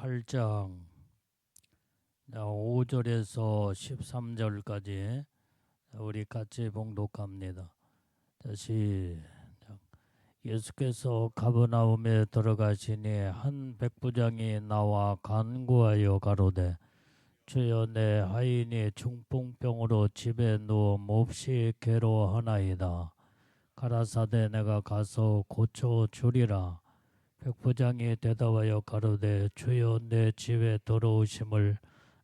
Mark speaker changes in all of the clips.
Speaker 1: 8장 5절에서 13절까지 우리 같이 봉독합니다. 다시 예수께서 가버나움에 들어가시니 한 백부장이 나와 간구하여 가로되 주여 내 하인이 중풍병으로 집에 누워 몹시 괴로워하나이다. 가라사대 내가 가서 고쳐 주리라. 백부장이 대답하여 가로되 주여 내 집에 들어오심을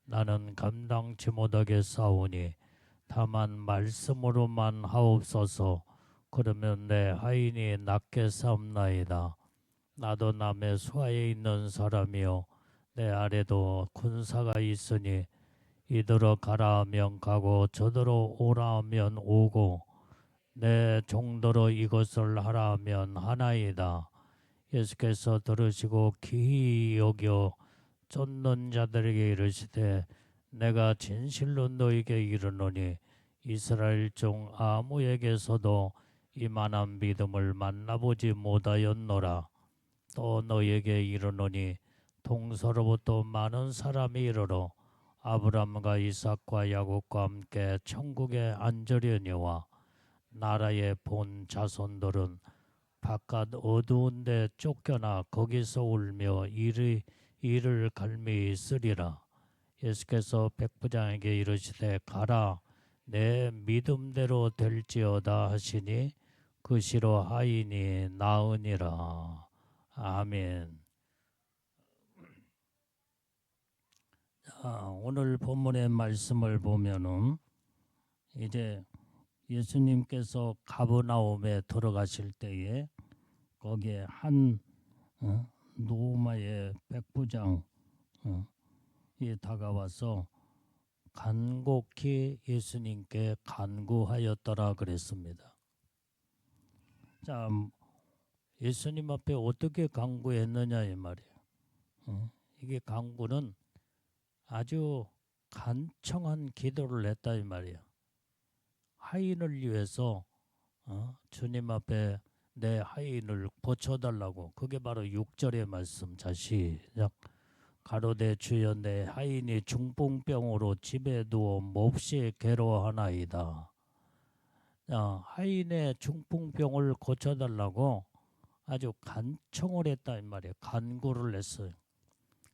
Speaker 1: 나는 감당치 못하겠사오니 다만 말씀으로만 하옵소서. 그러면 내 하인이 낫게 사옵나이다. 나도 남의 수하에 있는 사람이요 내 아래도 군사가 있으니 이더러 가라 하면 가고 저더러 오라 하면 오고 내 종더러 이것을 하라 하면 하나이다. 예수께서 들으시고 기히 여겨 쫓는 자들에게 이르시되 내가 진실로 너희에게 이르노니 이스라엘 중 아무에게서도 이만한 믿음을 만나보지 못하였노라. 또 너희에게 이르노니 동서로부터 많은 사람이 이르러 아브라함과 이삭과 야곱과 함께 천국에 앉으려니와 나라의 본 자손들은 바깥 어두운 데 쫓겨나 거기서 울며 이를 갈미 있으리라. 예수께서 백부장에게 이르시되 가라 내 믿음대로 될지어다 하시니 그 시로 하인이 나으니라. 아멘. 오늘 본문의 말씀을 보면은 이제 예수님께서 가버나움에 들어가실 때에 거기에 한 로마의 백부장이 다가와서 간곡히 예수님께 간구하였더라 그랬습니다. 자, 예수님 앞에 어떻게 간구했느냐 이 말이에요. 이게 간구는 아주 간청한 기도를 했다 이 말이에요. 하인을 위해서 주님 앞에 내 하인을 고쳐달라고. 그게 바로 6절의 말씀. 자 시작. 가로되 주여 내 하인이 중풍병으로 집에 누워 몹시 괴로워하나이다. 하인의 중풍병을 고쳐달라고 아주 간청을 했다 이 말이에요. 간구를 했어요.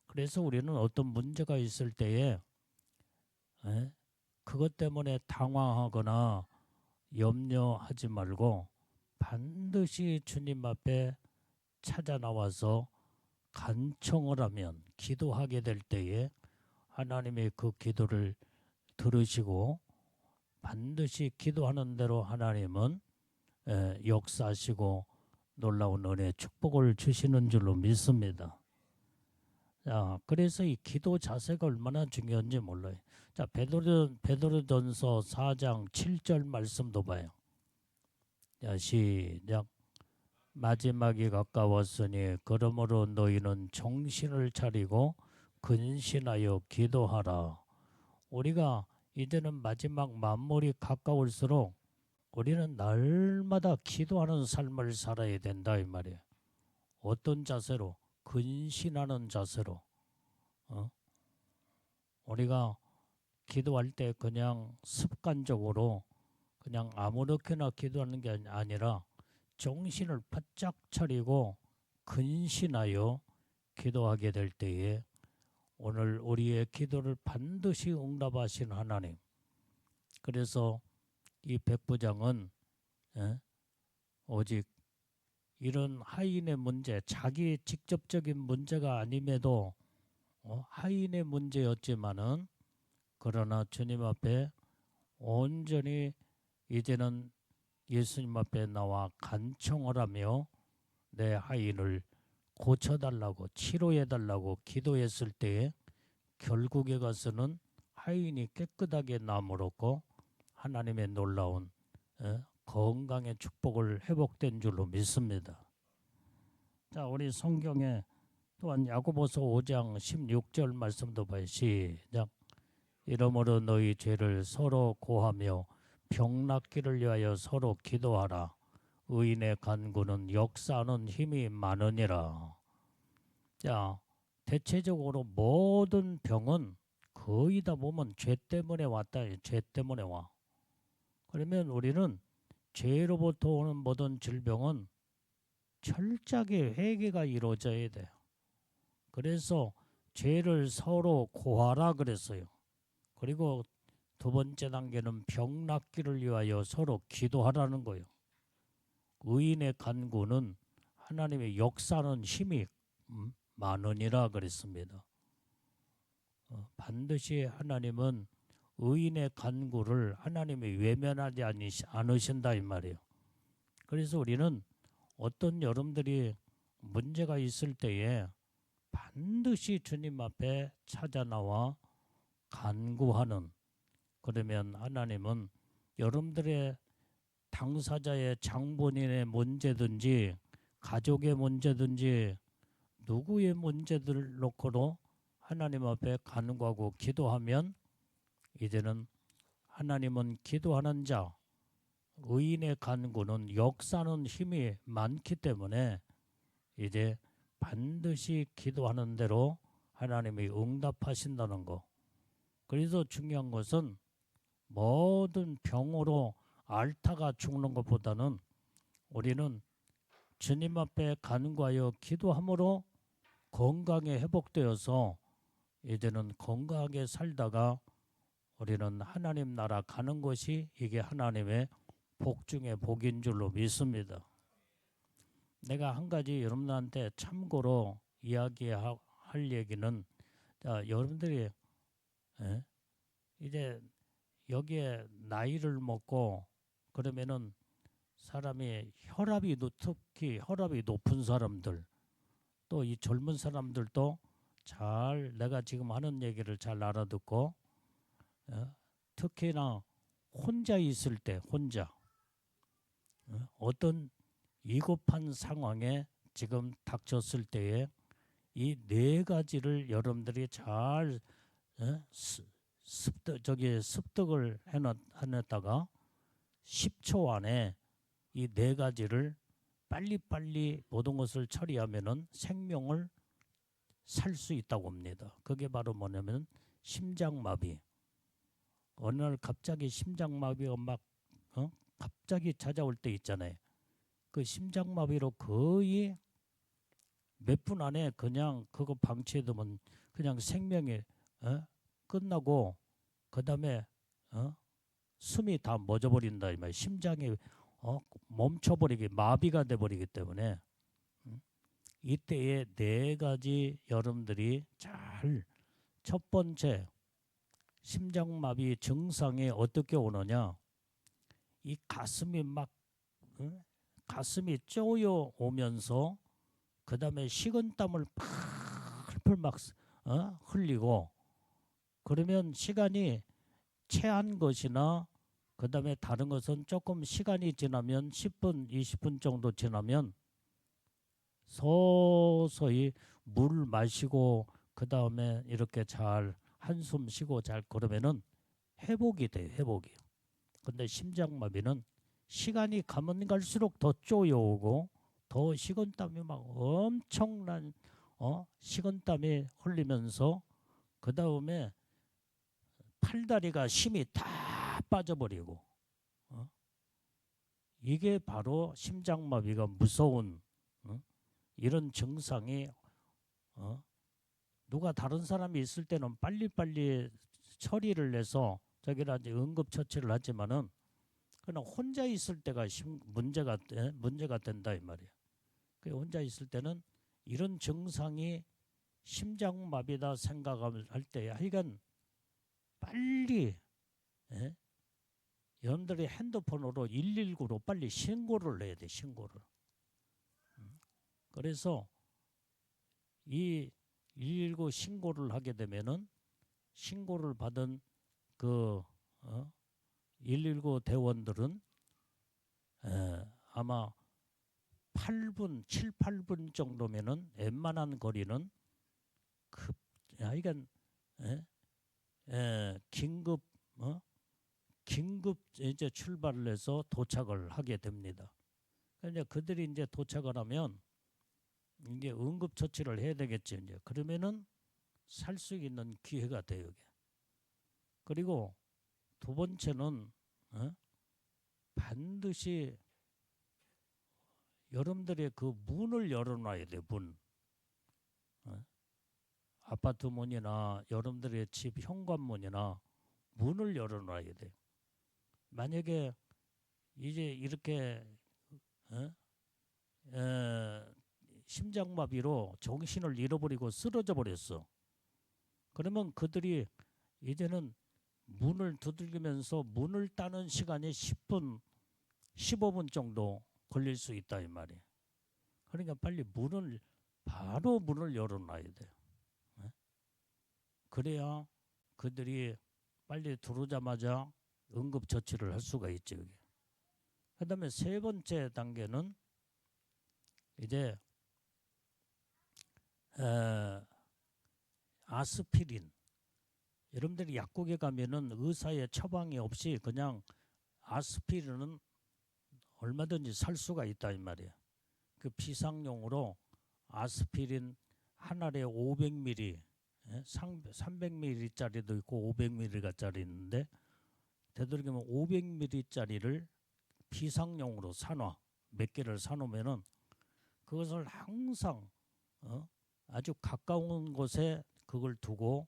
Speaker 1: 그래서 우리는 어떤 문제가 있을 때에 그것 때문에 당황하거나 염려하지 말고 반드시 주님 앞에 찾아 나와서 간청을 하면, 기도하게 될 때에 하나님이 그 기도를 들으시고 반드시 기도하는 대로 하나님은 역사하시고 놀라운 은혜 축복을 주시는 줄로 믿습니다. 자, 그래서 이 기도 자세가 얼마나 중요한지 몰라요. 자, 베드로전서 4장 7절 말씀도 봐요. 자, 시작. 마지막이 가까웠으니 그러므로 너희는 정신을 차리고 근신하여 기도하라. 우리가 이제는 마지막 만물이 가까울수록 우리는 날마다 기도하는 삶을 살아야 된다 이 말이에요. 어떤 자세로? 근신하는 자세로. 우리가 기도할 때 그냥 습관적으로 그냥 아무렇게나 기도하는 게 아니라 정신을 바짝 차리고 근신하여 기도하게 될 때에 오늘 우리의 기도를 반드시 응답하신 하나님. 그래서 이 백부장은 오직 이런 하인의 문제, 자기 직접적인 문제가 아님에도 하인의 문제였지만은 그러나 주님 앞에 온전히 이제는 예수님 앞에 나와 간청을 하며 내 하인을 고쳐달라고, 치료해달라고 기도했을 때에 결국에 가서는 하인이 깨끗하게 나무었고 하나님의 놀라운 건강의 축복을 회복된 줄로 믿습니다. 자, 우리 성경에 또한 야고보서 5장 16절 말씀도 봐요. 시작. 이러므로 너희 죄를 서로 고하며 병 낫기를 위하여 서로 기도하라. 의인의 간구는 역사하는 힘이 많으니라. 자, 대체적으로 모든 병은 거의 다 보면 죄 때문에 왔다. 죄 때문에 와. 그러면 우리는 죄로부터 오는 모든 질병은 철저하게 회개가 이루어져야 돼요. 그래서 죄를 서로 고하라 그랬어요. 그리고 두 번째 단계는 병 낫기를 위하여 서로 기도하라는 거예요. 의인의 간구는 하나님의 역사는 힘이 많으니라 그랬습니다. 반드시 하나님은 의인의 간구를 하나님이 외면하지 않으신다 이 말이에요. 그래서 우리는 어떤 여러분들이 문제가 있을 때에 반드시 주님 앞에 찾아 나와 간구하는, 그러면 하나님은 여러분들의 당사자의 장본인의 문제든지 가족의 문제든지 누구의 문제들 놓고도 하나님 앞에 간구하고 기도하면 이제는 하나님은 기도하는 자, 의인의 간구는 역사는 힘이 많기 때문에 이제 반드시 기도하는 대로 하나님이 응답하신다는 거. 그래서 중요한 것은 모든 병으로 앓다가 죽는 것보다는 우리는 주님 앞에 간구하여 기도함으로 건강에 회복되어서 이제는 건강하게 살다가 우리는 하나님 나라 가는 것이 이게 하나님의 복 중에 복인 줄로 믿습니다. 내가 한 가지 여러분들한테 참고로 이야기할 얘기는, 자, 여러분들이 이제 여기에 나이를 먹고 그러면은 사람이 특히 혈압이 높은 사람들, 또 이 젊은 사람들도 잘 내가 지금 하는 얘기를 잘 알아듣고 특히나 혼자 있을 때 어떤 위급한 상황에 지금 닥쳤을 때에 이 네 가지를 여러분들이 잘 습득을 해놨다가 10초 안에 이 네 가지를 빨리빨리 모든 것을 처리하면은 생명을 살 수 있다고 합니다. 그게 바로 뭐냐면 심장마비. 어느 날 갑자기 심장마비가 막 갑자기 찾아올 때 있잖아요. 그 심장마비로 거의 몇 분 안에 그냥 그거 방치해두면 그냥 생명이 끝나고 그 다음에 숨이 다 멎어버린다 이 말. 심장이 멈춰버리게 마비가 돼버리기 때문에 이때에 네 가지 여러분들이 잘, 첫 번째 심장마비 증상이 어떻게 오느냐, 이 가슴이 막 가슴이 쪼여 오면서 그 다음에 식은땀을 펄펄 막 흘리고, 그러면 시간이 체한 것이나 그 다음에 다른 것은 조금 시간이 지나면 10분 20분 정도 지나면 서서히 물 마시고 그 다음에 이렇게 잘 한숨 쉬고 잘 그러면은 회복이 돼요. 회복이. 근데 심장마비는 시간이 가면 갈수록 더 쪼여오고 더 식은땀이 막 엄청난 식은땀이 흘리면서 그 다음에 팔다리가 힘이 다 빠져버리고 이게 바로 심장마비가 무서운 이런 증상이 누가 다른 사람이 있을 때는 빨리빨리 처리를 해서 저기라 이제 응급처치를 하지만은 그냥 혼자 있을 때가 문제가 된다 이 말이야. 그 혼자 있을 때는 이런 증상이 심장마비다 생각을 할 때 하여간 빨리 여러분들이 핸드폰으로 119로 빨리 신고를 해야 돼. 신고를. 그래서 이 119 신고를 하게 되면은 신고를 받은 그 119 대원들은 아마 8분, 7, 8분 정도면은 웬만한 거리는 하여간 긴급 이제 출발을 해서 도착을 하게 됩니다. 그러니까 그들이 이제 도착을 하면 이제 응급처치를 해야 되겠죠. 이제 그러면은 살 수 있는 기회가 돼요. 이게. 그리고 두 번째는 반드시 여러분들의 그 문을 열어놔야 돼. 문. 아파트 문이나 여러분들의 집 현관문이나 문을 열어놔야 돼. 만약에 이제 이렇게 심장마비로 정신을 잃어버리고 쓰러져 버렸어. 그러면 그들이 이제는 문을 두들기면서 문을 따는 시간이 10분, 15분 정도 걸릴 수 있다 이 말이에요. 그러니까 빨리 바로 문을 열어놔야 돼요. 그래야 그들이 빨리 들어오자마자 응급처치를 할 수가 있죠. 그 다음에 세 번째 단계는 이제 아스피린. 여러분들이 약국에 가면은 의사의 처방이 없이 그냥 아스피린은 얼마든지 살 수가 있다 이 말이에요. 그 비상용으로 아스피린 한 알에 500ml, 300ml짜리도 있고 500ml짜리 있는데 되도록이면 500ml짜리를 비상용으로 사놔. 몇 개를 사놓으면은 그것을 항상 아주 가까운 곳에 그걸 두고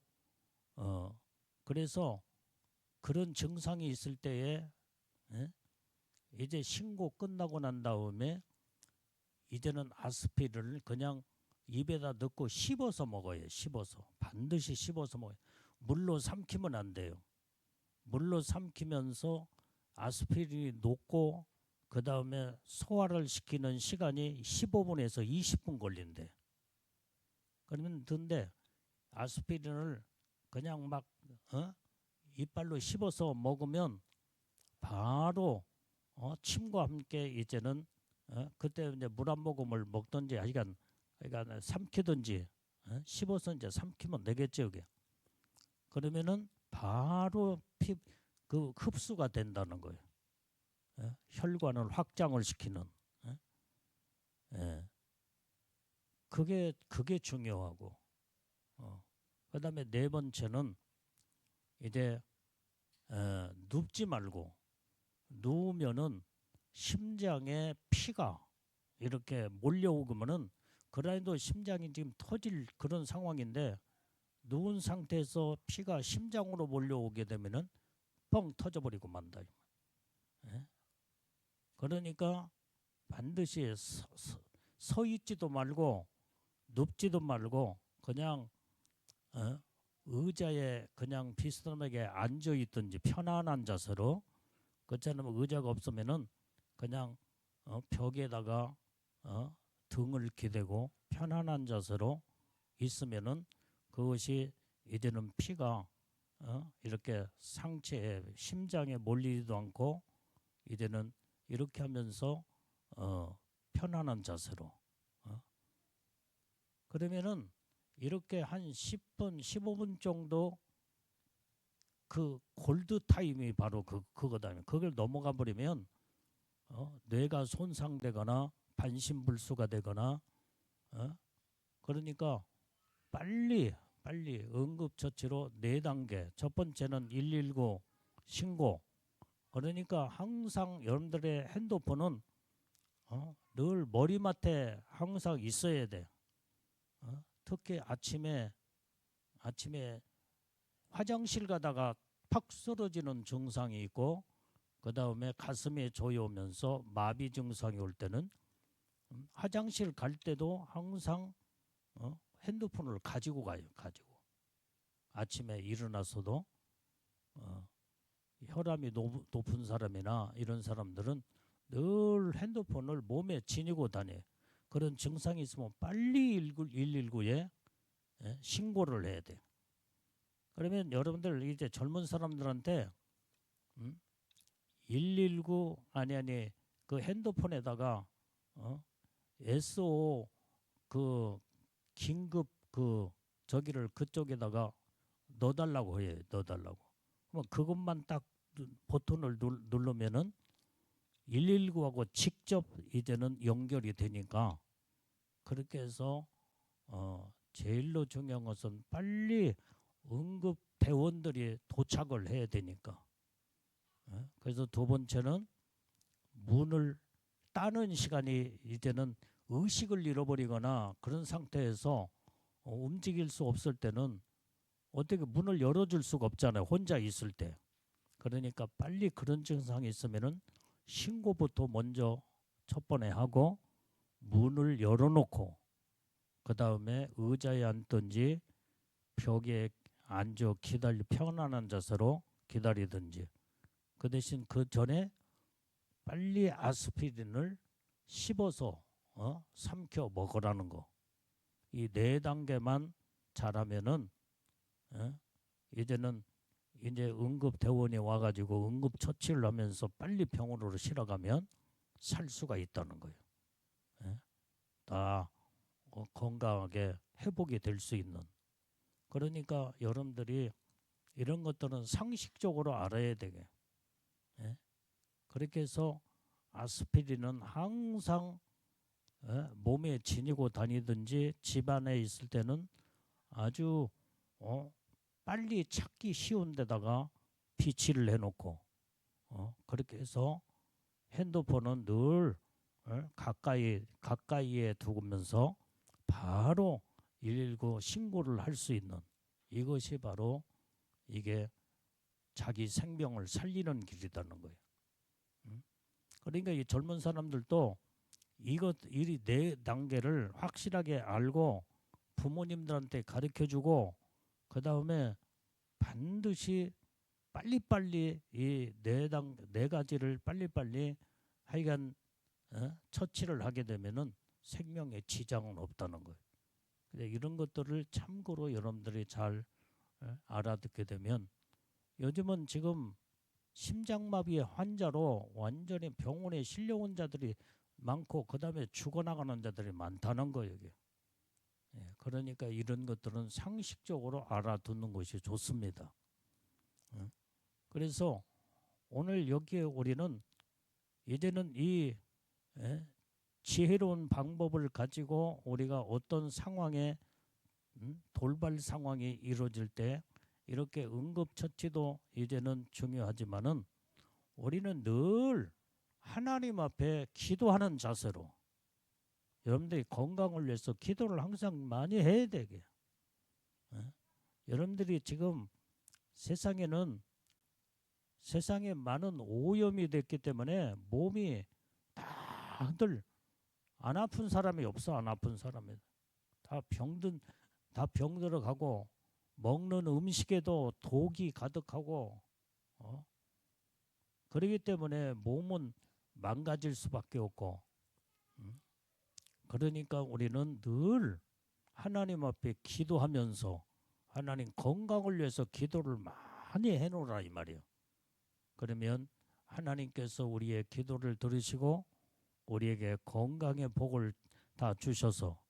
Speaker 1: 그래서 그런 증상이 있을 때에 이제 신고 끝나고 난 다음에 이제는 아스피린을 그냥 입에다 넣고 씹어서 먹어요. 씹어서. 반드시 씹어서 먹어요. 물로 삼키면 안 돼요. 물로 삼키면서 아스피린이 녹고 그 다음에 소화를 시키는 시간이 15분에서 20분 걸린대. 그러면 근데 아스피린을 그냥 막 이빨로 씹어서 먹으면 바로 침과 함께 이제는 그때 이제 물 한 모금을 먹든지 그러니까 삼키든지 씹어서 이제 삼키면 되겠죠. 이게. 그러면은 바로 그 흡수가 된다는 거예요. 혈관을 확장을 시키는. 그게 중요하고. 그다음에 네 번째는 이제 눕지 말고 누우면은 심장에 피가 이렇게 몰려오면은 그라인도 심장이 지금 터질 그런 상황인데 누운 상태에서 피가 심장으로 몰려오게 되면은 뻥 터져버리고 만다. 그러니까 반드시 서 있지도 말고 눕지도 말고 그냥 의자에 그냥 비스듬하게 앉아 있든지 편안한 자세로 그렇잖아요. 의자가 없으면은 그냥 벽에다가 등을 기대고 편안한 자세로 있으면은 그것이 이제는 피가 이렇게 상체에 심장에 몰리지도 않고 이제는 이렇게 하면서 편안한 자세로 그러면은 이렇게 한 10분, 15분 정도 그 골드 타임이 바로 그거다. 그걸 넘어가 버리면 뇌가 손상되거나 반신불수가 되거나 그러니까 빨리 응급처치로 4단계. 첫 번째는 119 신고. 그러니까 항상 여러분들의 핸드폰은 늘 머리맡에 항상 있어야 돼. 특히 아침에 화장실 가다가 팍 쓰러지는 증상이 있고 그 다음에 가슴에 조여오면서 마비 증상이 올 때는 화장실 갈 때도 항상 핸드폰을 가지고 가요. 가지고 아침에 일어나서도 혈압이 높은 사람이나 이런 사람들은 늘 핸드폰을 몸에 지니고 다녀요. 그런 증상이 있으면 빨리 119에 신고를 해야 돼요. 그러면 여러분들 이제 젊은 사람들한테 119 아니 그 핸드폰에다가 SO 그 긴급 그 저기를 그쪽에다가 넣어달라고 해요. 넣어달라고. 그럼 그것만 딱 버튼을 누르면은 119하고 직접 이제는 연결이 되니까 그렇게 해서 제일로 중요한 것은 빨리 응급 대원들이 도착을 해야 되니까. 그래서 두 번째는 문을 따는 시간이 이제는 의식을 잃어버리거나 그런 상태에서 움직일 수 없을 때는 어떻게 문을 열어줄 수가 없잖아요. 혼자 있을 때. 그러니까 빨리 그런 증상이 있으면은 신고부터 먼저 첫 번에 하고 문을 열어놓고 그 다음에 의자에 앉든지 벽에 앉아 편안한 자세로 기다리든지 그 대신 그 전에 빨리 아스피린을 씹어서 삼켜 먹으라는 거. 이 4단계만 잘하면은 이제는 이제 응급대원이 와가지고 응급처치를 하면서 빨리 병원으로 실어가면 살 수가 있다는 거예요. 다 건강하게 회복이 될 수 있는. 그러니까 여러분들이 이런 것들은 상식적으로 알아야 되게. 그렇게 해서 아스피린은 항상 몸에 지니고 다니든지 집안에 있을 때는 아주 빨리 찾기 쉬운 데다가 비치를 해놓고 그렇게 해서 핸드폰은 늘 가까이에 두면서 바로 119 신고를 할 수 있는 이것이 바로 이게 자기 생명을 살리는 길이라는 거예요. 그러니까 이 젊은 사람들도 이 4단계를 확실하게 알고 부모님들한테 가르쳐주고 그 다음에 반드시 빨리빨리 이 4가지를 빨리빨리 하여간 처치를 하게 되면은 생명에 지장은 없다는 거예요. 이런 것들을 참고로 여러분들이 잘 알아듣게 되면 요즘은 지금 심장마비의 환자로 완전히 병원에 실려온 자들이 많고 그 다음에 죽어나가는 자들이 많다는 거예요. 그러니까 이런 것들은 상식적으로 알아두는 것이 좋습니다. 그래서 오늘 여기에 우리는 이제는 이 지혜로운 방법을 가지고 우리가 어떤 상황에 돌발 상황이 이루어질 때 이렇게 응급처치도 이제는 중요하지만은 우리는 늘 하나님 앞에 기도하는 자세로 여러분들이 건강을 위해서 기도를 항상 많이 해야 되게. 여러분들이 지금 세상에 많은 오염이 됐기 때문에 몸이 다들 안 아픈 사람이 없어. 안 아픈 사람이 다 병들어가고 먹는 음식에도 독이 가득하고 그렇기 때문에 몸은 망가질 수밖에 없고 그러니까 우리는 늘 하나님 앞에 기도하면서 하나님 건강을 위해서 기도를 많이 해놓으라 이 말이에요. 그러면 하나님께서 우리의 기도를 들으시고 우리에게 건강의 복을 다 주셔서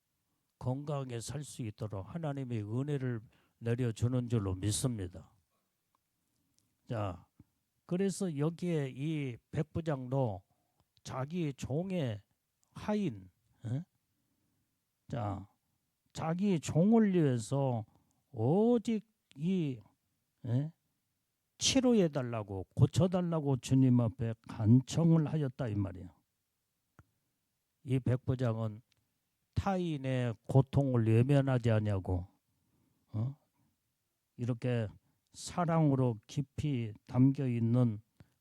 Speaker 1: 건강하게 살 수 있도록 하나님의 은혜를 내려주는 줄로 믿습니다. 자, 그래서 여기에 이 백부장도 자기 종의 하인, 자, 자기 종을 위해서 오직 이 치료해달라고 고쳐달라고 주님 앞에 간청을 하였다 이 말이에요. 이 백부장은 타인의 고통을 외면하지 아니하고 이렇게 사랑으로 깊이 담겨 있는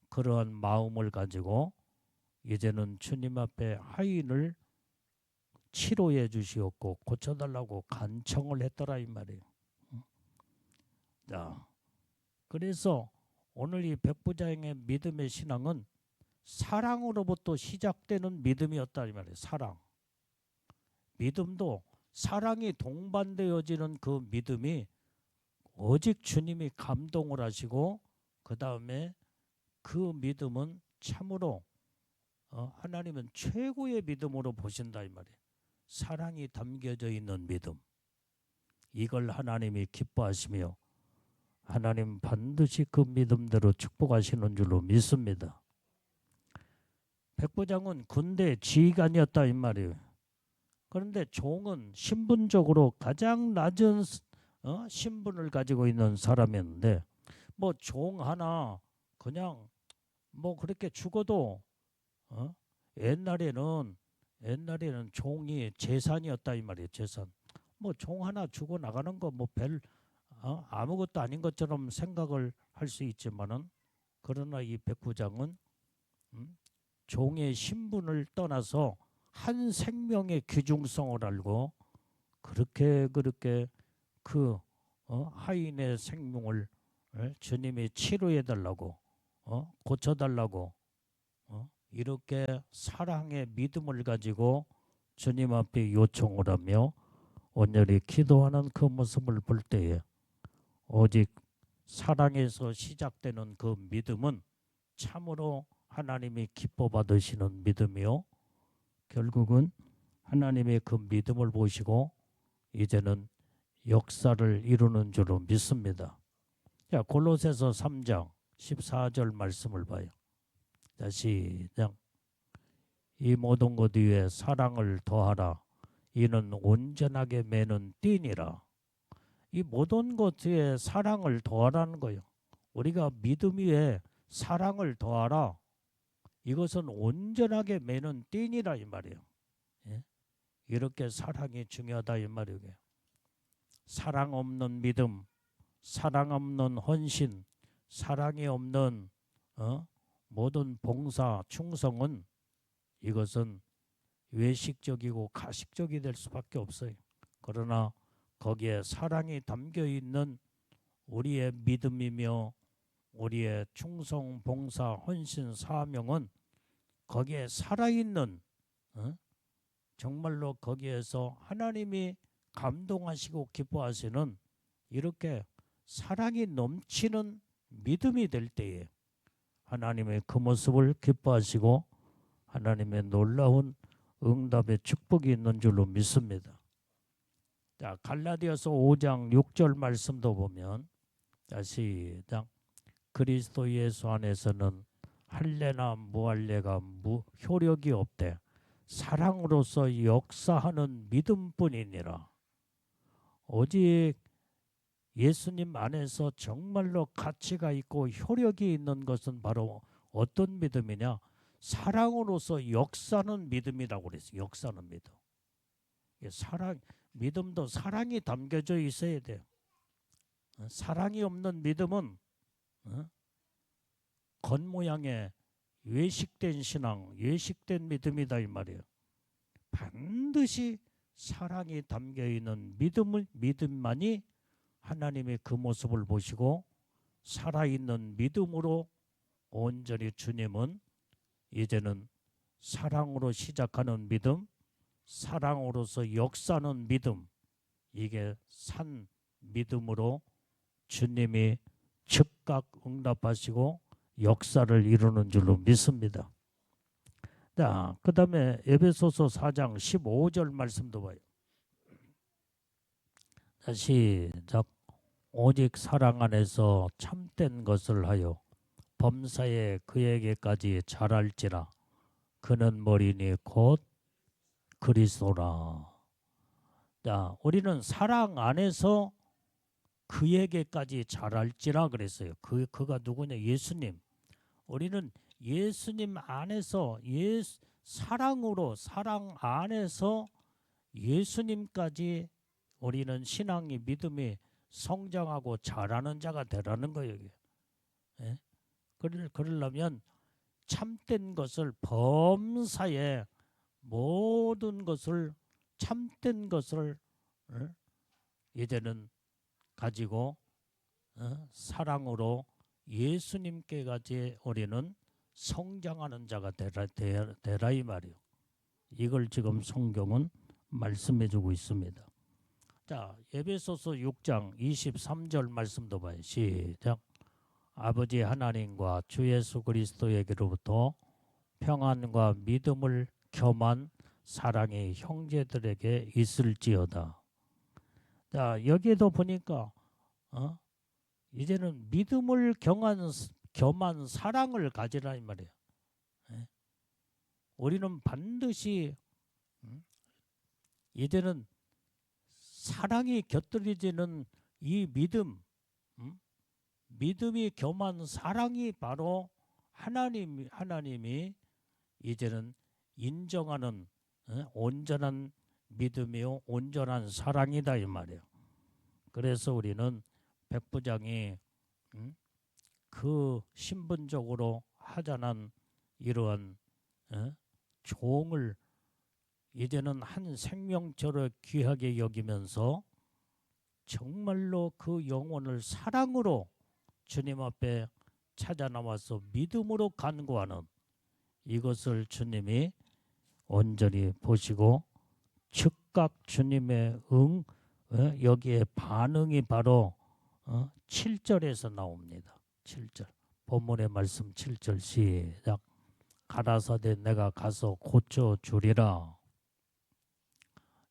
Speaker 1: 그러한 마음을 가지고 이제는 주님 앞에 하인을 치료해 주시었고 고쳐달라고 간청을 했더라 이 말이에요. 자, 그래서 오늘 이 백부장의 믿음의 신앙은 사랑으로부터 시작되는 믿음이었다 이 말이에요. 사랑. 믿음도 사랑이 동반되어지는 그 믿음이 오직 주님이 감동을 하시고 그 다음에 그 믿음은 참으로 하나님은 최고의 믿음으로 보신다 이 말이에요. 사랑이 담겨져 있는 믿음. 이걸 하나님이 기뻐하시며 하나님 반드시 그 믿음대로 축복하시는 줄로 믿습니다. 백부장은 군대 지휘관이었다 이 말이에요. 그런데 종은 신분적으로 가장 낮은 신분을 가지고 있는 사람이었는데 뭐 종 하나 그냥 뭐 그렇게 죽어도 어? 옛날에는 종이 재산이었다 이 말이에요. 재산. 뭐 종 하나 죽어 나가는 거 뭐 별 아무것도 아닌 것처럼 생각을 할 수 있지만은 그러나 이 백부장은 종의 신분을 떠나서 한 생명의 귀중성을 알고 그렇게 그 하인의 생명을 주님이 치료해 달라고 고쳐 달라고 이렇게 사랑의 믿음을 가지고 주님 앞에 요청을 하며 온전히 기도하는 그 모습을 볼 때에 오직 사랑에서 시작되는 그 믿음은 참으로 하나님이 기뻐 받으시는 믿음이요. 결국은 하나님의 그 믿음을 보시고 이제는 역사를 이루는 줄로 믿습니다. 자, 골로새서 3장 14절 말씀을 봐요. 자, 시작. 이 모든 것 위에 사랑을 더하라. 이는 온전하게 매는 띠니라. 이 모든 것 위에 사랑을 더하라는 거예요. 우리가 믿음 위에 사랑을 더하라. 이것은 온전하게 매는 띠니라 이 말이에요. 예? 이렇게 사랑이 중요하다 이 말이에요. 사랑 없는 믿음, 사랑 없는 헌신, 사랑이 없는 모든 봉사, 충성은 이것은 외식적이고 가식적이 될 수밖에 없어요. 그러나 거기에 사랑이 담겨 있는 우리의 믿음이며 우리의 충성, 봉사, 헌신, 사명은 거기에 살아있는 정말로 거기에서 하나님이 감동하시고 기뻐하시는 이렇게 사랑이 넘치는 믿음이 될 때에 하나님의 그 모습을 기뻐하시고 하나님의 놀라운 응답의 축복이 있는 줄로 믿습니다. 자, 갈라디아서 5장 6절 말씀도 보면 자, 시작. 그리스도 예수 안에서는 할례나 무할례가 효력이 없되 사랑으로서 역사하는 믿음뿐이니라. 오직 예수님 안에서 정말로 가치가 있고 효력이 있는 것은 바로 어떤 믿음이냐? 사랑으로서 역사는 믿음이라고 그랬어요. 역사는 믿음. 믿음도 사랑이 담겨져 있어야 돼요. 사랑이 없는 믿음은 겉모양의 외식된 신앙, 외식된 믿음이다 이 말이에요. 반드시 사랑이 담겨 있는 믿음만이 하나님의 그 모습을 보시고 살아있는 믿음으로 온전히 주님은 이제는 사랑으로 시작하는 믿음, 사랑으로서 역사하는 믿음, 이게 산 믿음으로 주님이 즉각 응답하시고 역사를 이루는 줄로 믿습니다. 자, 그 다음에 에베소서 4장 15절 말씀도 봐요. 시작. 오직 사랑 안에서 참된 것을 하여 범사에 그에게까지 자랄지라. 그는 머리니 곧 그리스도라. 자, 우리는 사랑 안에서 그에게까지 자랄지라 그랬어요. 그가 누구냐? 예수님. 우리는 예수님 안에서 사랑으로 사랑 안에서 예수님까지 우리는 신앙이 믿음이 성장하고 자라는 자가 되라는 거예요. 예? 그러려면 참된 것을 범사에 모든 것을 참된 것을 이제는 가지고 사랑으로 예수님께까지 우리는 성장하는 자가 되라 이 말이요. 이걸 지금 성경은 말씀해주고 있습니다. 자, 에베소서 6장 23절 말씀도 봐요. 시작. 아버지 하나님과 주 예수 그리스도에게로부터 평안과 믿음을 겸한 사랑이 형제들에게 있을지어다. 자, 여기에도 보니까 이제는 믿음을 겸한 사랑을 가지라 이 말이에요. 우리는 반드시 이제는 사랑이 곁들여지는 이 믿음, 믿음이 겸한 사랑이 바로 하나님이 이제는 인정하는 온전한 믿음이요 온전한 사랑이다 이 말이에요. 그래서 우리는 백부장이 그 신분적으로 하자는 이러한 종을 이제는 한 생명처럼 귀하게 여기면서 정말로 그 영혼을 사랑으로 주님 앞에 찾아 나와서 믿음으로 간구하는 이것을 주님이 온전히 보시고 즉각 주님의 여기에 반응이 바로 7절에서 나옵니다. 7절 본문의 말씀 7절 시작. 가라사대 내가 가서 고쳐주리라.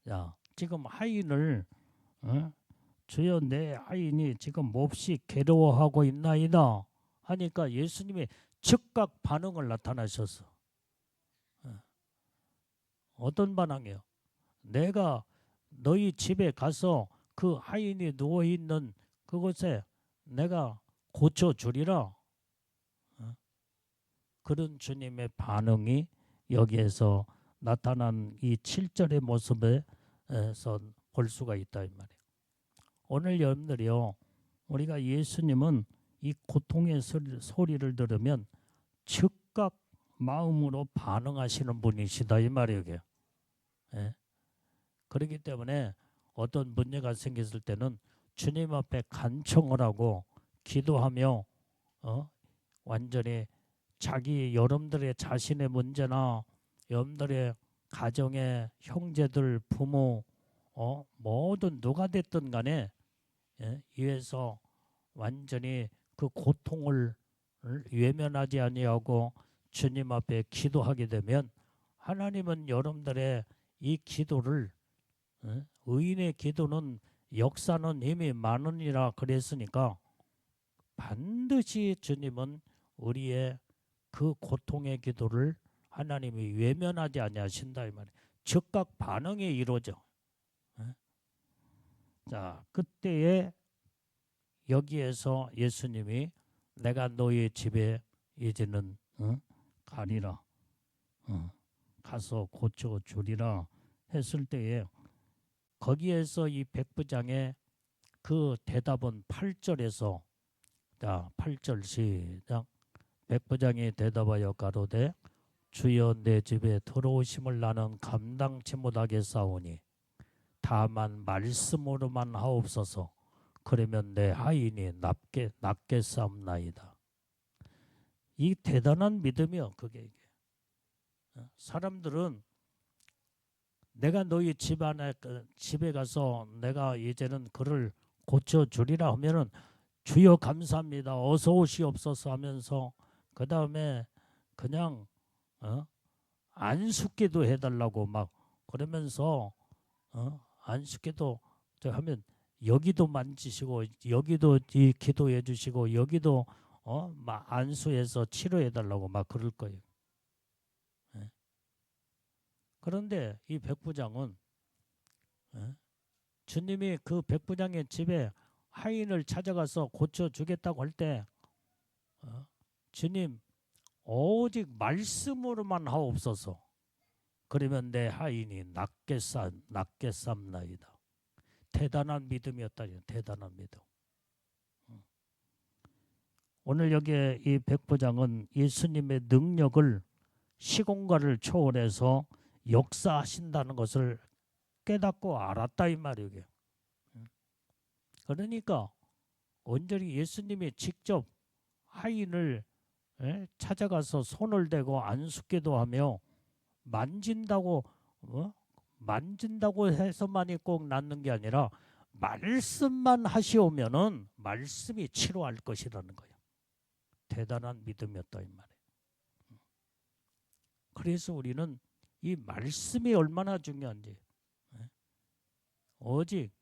Speaker 1: 자, 지금 하인을 주여 내 하인이 지금 몹시 괴로워하고 있나이다 하니까 예수님이 즉각 반응을 나타나셔서 어떤 반응이에요? 내가 너희 집에 가서 그 하인이 누워있는 그곳에 내가 고쳐주리라. 그런 주님의 반응이 여기에서 나타난 이 7절의 모습에서 볼 수가 있다 이 말이에요. 오늘 여러분들이요, 우리가 예수님은 이 고통의 소리를 들으면 즉각 마음으로 반응하시는 분이시다 이 말이에요. 예? 그렇기 때문에 어떤 문제가 생겼을 때는 주님 앞에 간청을 하고 기도하며 완전히 자기 여러분들의 자신의 문제나 여러분들의 가정의 형제들, 부모, 모든 누가 됐든 간에 이에서 완전히 그 고통을 외면하지 아니하고 주님 앞에 기도하게 되면 하나님은 여러분들의 이 기도를 의인의 기도는 역사는 이미 많으니라 그랬으니까 반드시 주님은 우리의 그 고통의 기도를 하나님이 외면하지 아니하신다 이 말이에요. 즉각 반응이 이루어져. 자, 그때에 여기에서 예수님이 내가 너희 집에 이제는 가리라, 가서 고쳐주리라 했을 때에 거기에서 이 백부장의 그 대답은 8절에서 자 8절 시작. 백부장이 대답하여 가로되 주여 내 집에 들어오심을 나는 감당치 못하겠사오니 다만 말씀으로만 하옵소서. 그러면 내 하인이 낫겠사옵나이다. 이 대단한 믿음이요. 그게 사람들은 내가 너희 집에 가서 내가 이제는 그를 고쳐주리라 하면은 주여 감사합니다. 어서 오시옵소서 하면서 그 다음에 그냥 안숙기도 해달라고 막 그러면서 안숙기도 하면 여기도 만지시고 여기도 기도해 주시고 여기도 막 안수해서 치료해 달라고 막 그럴 거예요. 그런데 이 백부장은 주님이 그 백부장의 집에 하인을 찾아가서 고쳐주겠다고 할 때 주님 오직 말씀으로만 하옵소서. 그러면 내 하인이 낫겠삼나이다. 대단한 믿음이었다. 대단한 믿음. 오늘 여기에 이 백부장은 예수님의 능력을 시공간을 초월해서 역사하신다는 것을 깨닫고 알았다 이 말이에요. 그러니까 온전히 예수님이 직접 하인을 찾아가서 손을 대고 안숙기도 하며 만진다고 해서만이 꼭 낫는 게 아니라 말씀만 하시오면은 말씀이 치료할 것이라는 거예요. 대단한 믿음이었다 이 말이에요. 그래서 우리는 이 말씀이 얼마나 중요한지 오직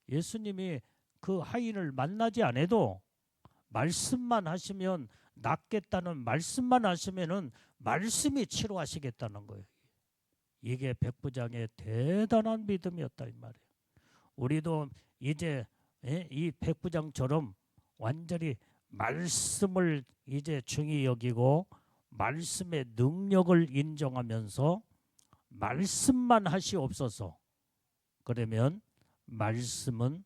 Speaker 1: 예수님이 그 하인을 만나지 않아도 말씀만 하시면 낫겠다는 말씀만 하시면은 말씀이 치료하시겠다는 거예요. 이게 백부장의 대단한 믿음이었다 이 말이에요. 우리도 이제 이 백부장처럼 완전히 말씀을 이제 중히 여기고 말씀의 능력을 인정하면서 말씀만 하시옵소서. 그러면 말씀은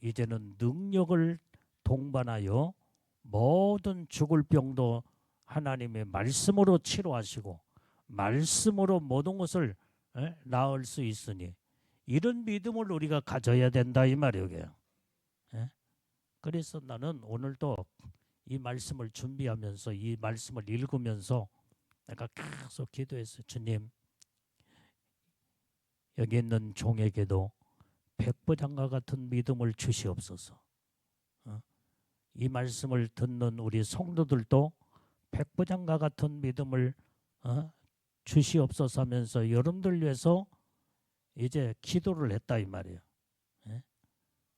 Speaker 1: 이제는 능력을 동반하여 모든 죽을 병도 하나님의 말씀으로 치료하시고 말씀으로 모든 것을 나을 수 있으니 이런 믿음을 우리가 가져야 된다 이 말이에요. 그래서 나는 오늘도 이 말씀을 준비하면서 이 말씀을 읽으면서 내가 계속 기도했어요. 주님, 여기 있는 종에게도 백부장과 같은 믿음을 주시옵소서. 이 말씀을 듣는 우리 성도들도 백부장과 같은 믿음을 주시옵소서 하면서 여러분들 위해서 이제 기도를 했다 이 말이에요.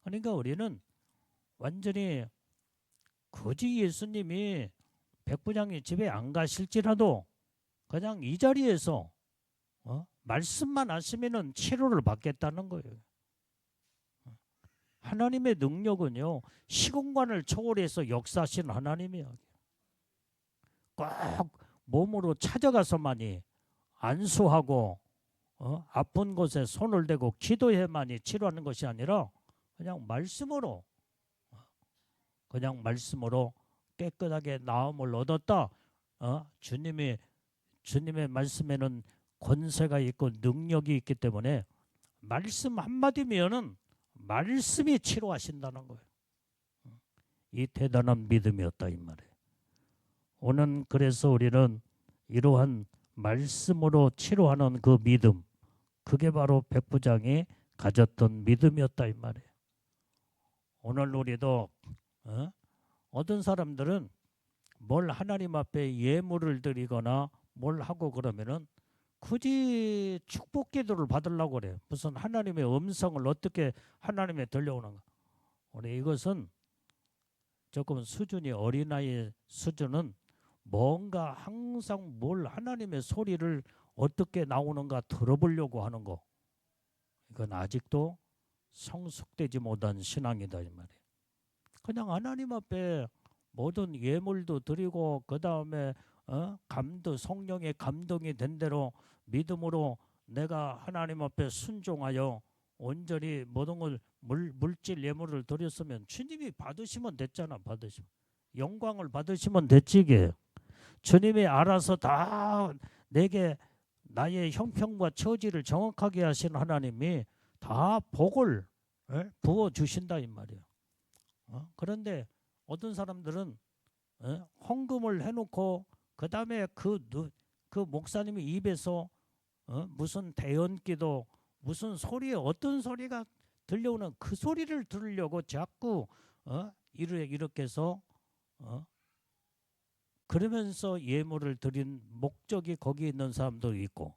Speaker 1: 그러니까 우리는 완전히 굳이 예수님이 백부장이 집에 안 가실지라도 그냥 이 자리에서 말씀만 하시면은 치료를 받겠다는 거예요. 하나님의 능력은요 시공간을 초월해서 역사하시는 하나님이야. 꼭 몸으로 찾아가서만이 안수하고 아픈 곳에 손을 대고 기도해만이 치료하는 것이 아니라 그냥 말씀으로 깨끗하게 나음을 얻었다. 주님의 말씀에는 권세가 있고 능력이 있기 때문에 말씀 한마디면은 말씀이 치료하신다는 거예요. 이 대단한 믿음이었다 이 말이에요. 오늘 그래서 우리는 이러한 말씀으로 치료하는 그 믿음, 그게 바로 백부장이 가졌던 믿음이었다 이 말이에요. 오늘 우리도 어떤 사람들은 뭘 하나님 앞에 예물을 드리거나 뭘 하고 그러면은 굳이 축복 기도를 받으려고 그래요. 무슨 하나님의 음성을 어떻게 하나님에 들려오는가. 우리 이것은 조금 수준이 어린아이의 수준은 뭔가 항상 뭘 하나님의 소리를 어떻게 나오는가 들어보려고 하는 거. 이건 아직도 성숙되지 못한 신앙이다 이 말이에요. 그냥 하나님 앞에 모든 예물도 드리고 그 다음에 성령의 감동이 된 대로 믿음으로 내가 하나님 앞에 순종하여 온전히 모든 걸 물질 예물을 드렸으면 주님이 받으시면 됐잖아. 받으시면 영광을 받으시면 됐지. 이게 주님이 알아서 다 내게 나의 형편과 처지를 정확하게 하신 하나님이 다 복을 부어주신다 이 말이에요. 그런데 어떤 사람들은 헌금을 해놓고 그 다음에 그 목사님의 입에서 무슨 대언기도 무슨 소리에 어떤 소리가 들려오는 그 소리를 들으려고 자꾸 이렇게 해서 그러면서 예물을 드린 목적이 거기 있는 사람도 있고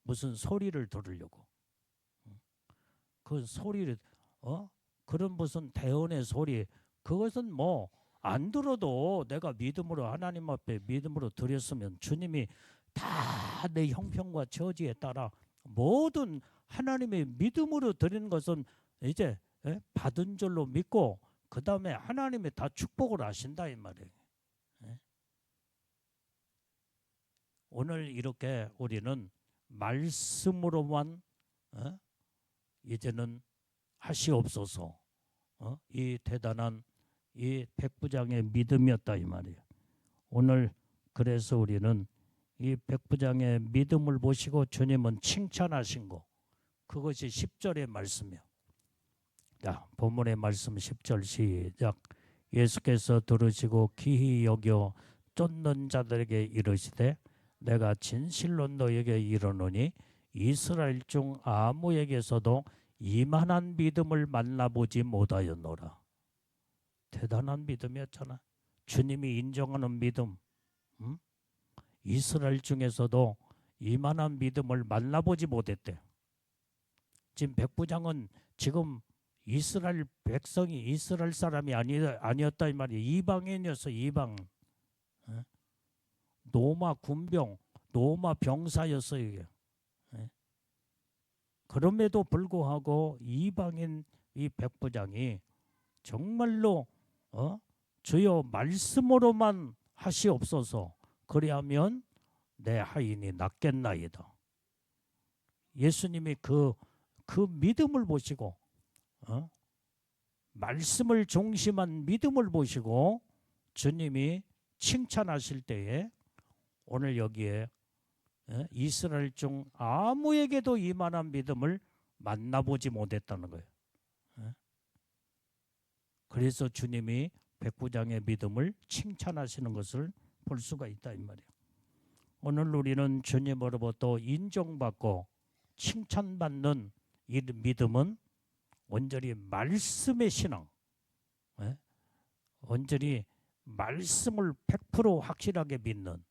Speaker 1: 무슨 소리를 들으려고 그 소리를 그런 무슨 대언의 소리 그것은 뭐 안 들어도 내가 믿음으로 하나님 앞에 믿음으로 드렸으면 주님이 다 내 형편과 처지에 따라 모든 하나님의 믿음으로 드리는 것은 이제 받은 줄로 믿고 그 다음에 하나님이 다 축복을 하신다 이 말이에요. 오늘 이렇게 우리는 말씀으로만 이제는 하시옵소서. 이 대단한 이 백부장의 믿음이었다 이 말이에요. 오늘 그래서 우리는 이 백부장의 믿음을 보시고 주님은 칭찬하신 거 그것이 10절의 말씀이요. 자, 본문의 말씀 10절 시작. 예수께서 들으시고 기히 여겨 쫓는 자들에게 이르시되 내가 진실로 너에게 이르노니 이스라엘 중 아무에게서도 이만한 믿음을 만나보지 못하였노라. 대단한 믿음이었잖아. 주님이 인정하는 믿음. 이스라엘 중에서도 이만한 믿음을 만나보지 못했대. 지금 백부장은 지금 이스라엘 백성이 이스라엘 사람이 아니었다 이 말이에요. 이방인이었어. 이방. 로마 군병 로마 병사였어요. 이게. 예. 그럼에도 불구하고 이방인 이 백부장이 정말로 주여 말씀으로만 하시옵소서. 그리하면 내 하인이 낫겠나이다. 예수님이 그 믿음을 보시고 말씀을 중심한 믿음을 보시고 주님이 칭찬하실 때에 오늘 여기에 이스라엘 중 아무에게도 이만한 믿음을 만나보지 못했다는 거예요. 그래서 주님이 백부장의 믿음을 칭찬하시는 것을 볼 수가 있다 이 말이에요. 오늘 우리는 주님으로부터 인정받고 칭찬받는 이 믿음은 온전히 말씀의 신앙, 온전히 말씀을 100% 확실하게 믿는,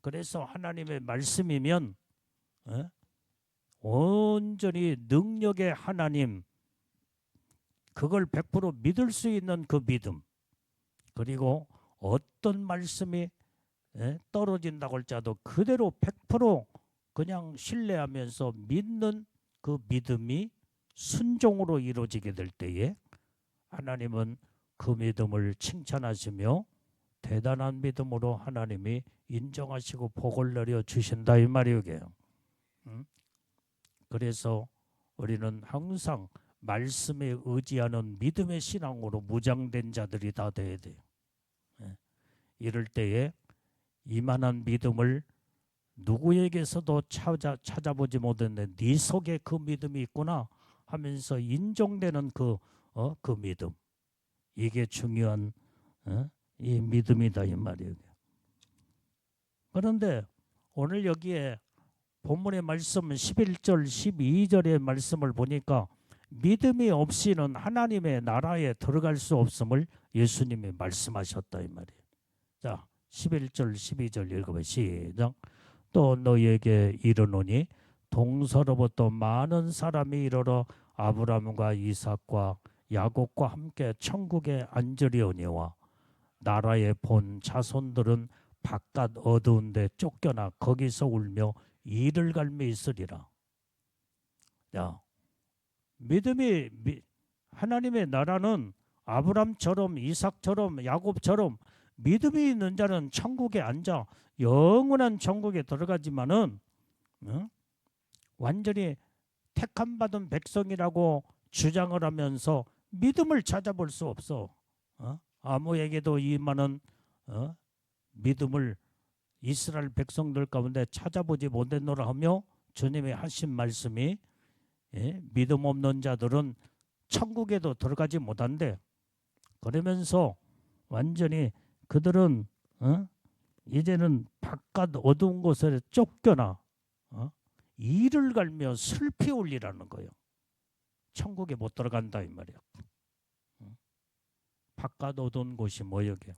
Speaker 1: 그래서 하나님의 말씀이면 온전히 능력의 하나님, 그걸 100% 믿을 수 있는 그 믿음, 그리고 어떤 말씀이 떨어진다고 할지라도 그대로 100% 그냥 신뢰하면서 믿는 그 믿음이 순종으로 이루어지게 될 때에 하나님은 그 믿음을 칭찬하시며 대단한 믿음으로 하나님이 인정하시고 복을 내려 주신다 이 말이에요. 그래서 우리는 항상 말씀에 의지하는 믿음의 신앙으로 무장된 자들이 다 돼야 돼요. 이럴 때에 이만한 믿음을 누구에게서도 찾아보지 못했는데 네 속에 그 믿음이 있구나 하면서 인정되는 그 믿음, 이게 중요한 이 믿음이다 이 말이에요. 그런데 오늘 여기에 본문의 말씀 11절 12절의 말씀을 보니까 믿음이 없이는 하나님의 나라에 들어갈 수 없음을 예수님이 말씀하셨다 이 말이에요. 자, 11절 12절 읽어봐. 시작. 또 너희에게 이르노니 동서로부터 많은 사람이 이르러 아브라함과 이삭과 야곱과 함께 천국에 앉으려니와 나라의 본 자손들은 바깥 어두운 데 쫓겨나 거기서 울며 이를 갈며 있으리라. 야, 믿음이 하나님의 나라는 아브람처럼 이삭처럼 야곱처럼 믿음이 있는 자는 천국에 앉아 영원한 천국에 들어가지만은 완전히 택함 받은 백성이라고 주장을 하면서 믿음을 찾아볼 수 없어. 아무에게도 이만한 믿음을 이스라엘 백성들 가운데 찾아보지 못했노라 하며 주님이 하신 말씀이 믿음 없는 자들은 천국에도 들어가지 못한대. 그러면서 완전히 그들은 이제는 바깥 어두운 곳에 쫓겨나 이를 갈며 슬피 울리라는 거예요. 천국에 못 들어간다 이 말이야. 바깥 어두운 곳이 뭐여게?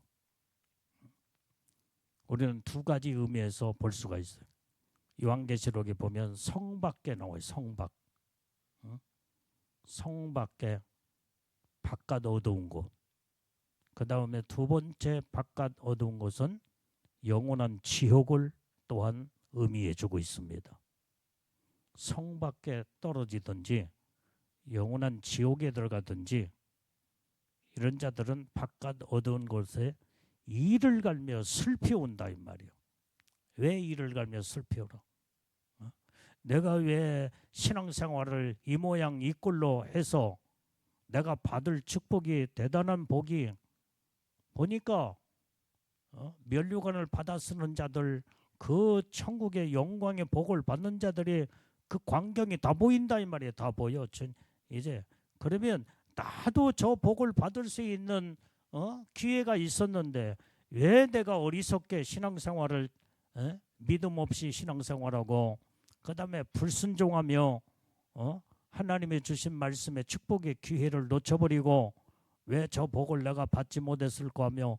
Speaker 1: 우리는 두 가지 의미에서 볼 수가 있어요. 요한계시록에 보면 성 밖에 나와요. 성 밖. 성 밖에 바깥 어두운 곳. 그 다음에 두 번째 바깥 어두운 곳은 영원한 지옥을 또한 의미해 주고 있습니다. 성 밖에 떨어지든지 영원한 지옥에 들어가든지 이런 자들은 바깥 어두운 곳에 이를 갈며 슬피 온다 이 말이에요. 왜 이를 갈며 슬피 오라? 내가 왜 신앙생활을 이 모양 이 꼴로 해서 내가 받을 축복이 대단한 복이 보니까 면류관을 받아 쓰는 자들, 그 천국의 영광의 복을 받는 자들이 그 광경이 다 보인다 이 말이에요. 다 보여. 이제 그러면 나도 저 복을 받을 수 있는 기회가 있었는데 왜 내가 어리석게 신앙생활을 믿음 없이 신앙생활하고 그 다음에 불순종하며 하나님의 주신 말씀의 축복의 기회를 놓쳐버리고 왜 저 복을 내가 받지 못했을까 하며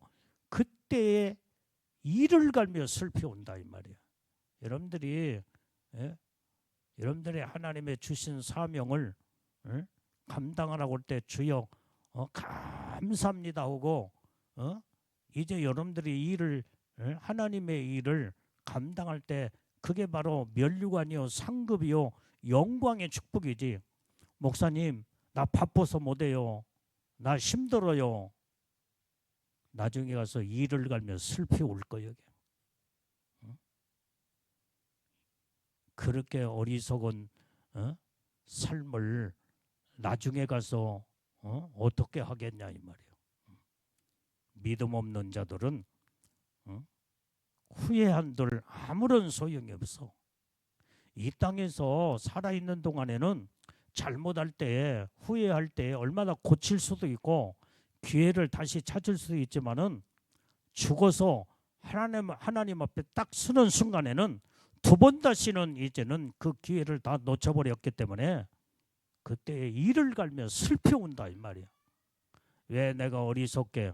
Speaker 1: 그때에 이를 갈며 슬피 온다 이 말이야. 여러분들이 하나님의 주신 사명을 감당하라고 할 때 주여 감사합니다 하고 이제 여러분들이 일을 하나님의 일을 감당할 때 그게 바로 면류관이요, 상급이요, 영광의 축복이지. 목사님, 나 바빠서 못해요. 나 힘들어요. 나중에 가서 이를 갈며 슬피 울 거예요. 그렇게 어리석은 삶을 나중에 가서 어떻게 하겠냐 이 말이에요. 믿음 없는 자들은 후회한들 아무런 소용이 없어. 이 땅에서 살아있는 동안에는 잘못할 때, 후회할 때 얼마나 고칠 수도 있고 기회를 다시 찾을 수도 있지만은 죽어서 하나님 앞에 딱 서는 순간에는 두 번 다시는 이제는 그 기회를 다 놓쳐버렸기 때문에 그때 이를 갈며 슬피 운다 이 말이야. 왜 내가 어리석게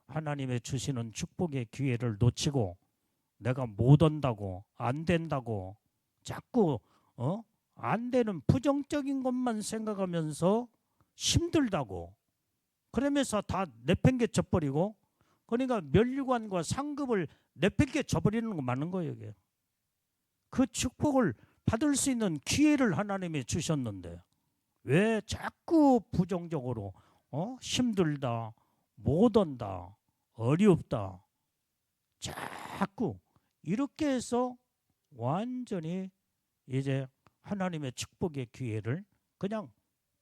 Speaker 1: 하나님의 주시는 축복의 기회를 놓치고 내가 못 온다고, 안 된다고 자꾸 안 되는 부정적인 것만 생각하면서 힘들다고 그러면서 다 내팽개쳐 버리고, 그러니까 면류관과 상급을 내팽개쳐 버리는 거 맞는 거예요. 이게. 그 축복을 받을 수 있는 기회를 하나님이 주셨는데 왜 자꾸 부정적으로 힘들다, 못 온다, 어렵다 자꾸 이렇게 해서 완전히 이제 하나님의 축복의 기회를 그냥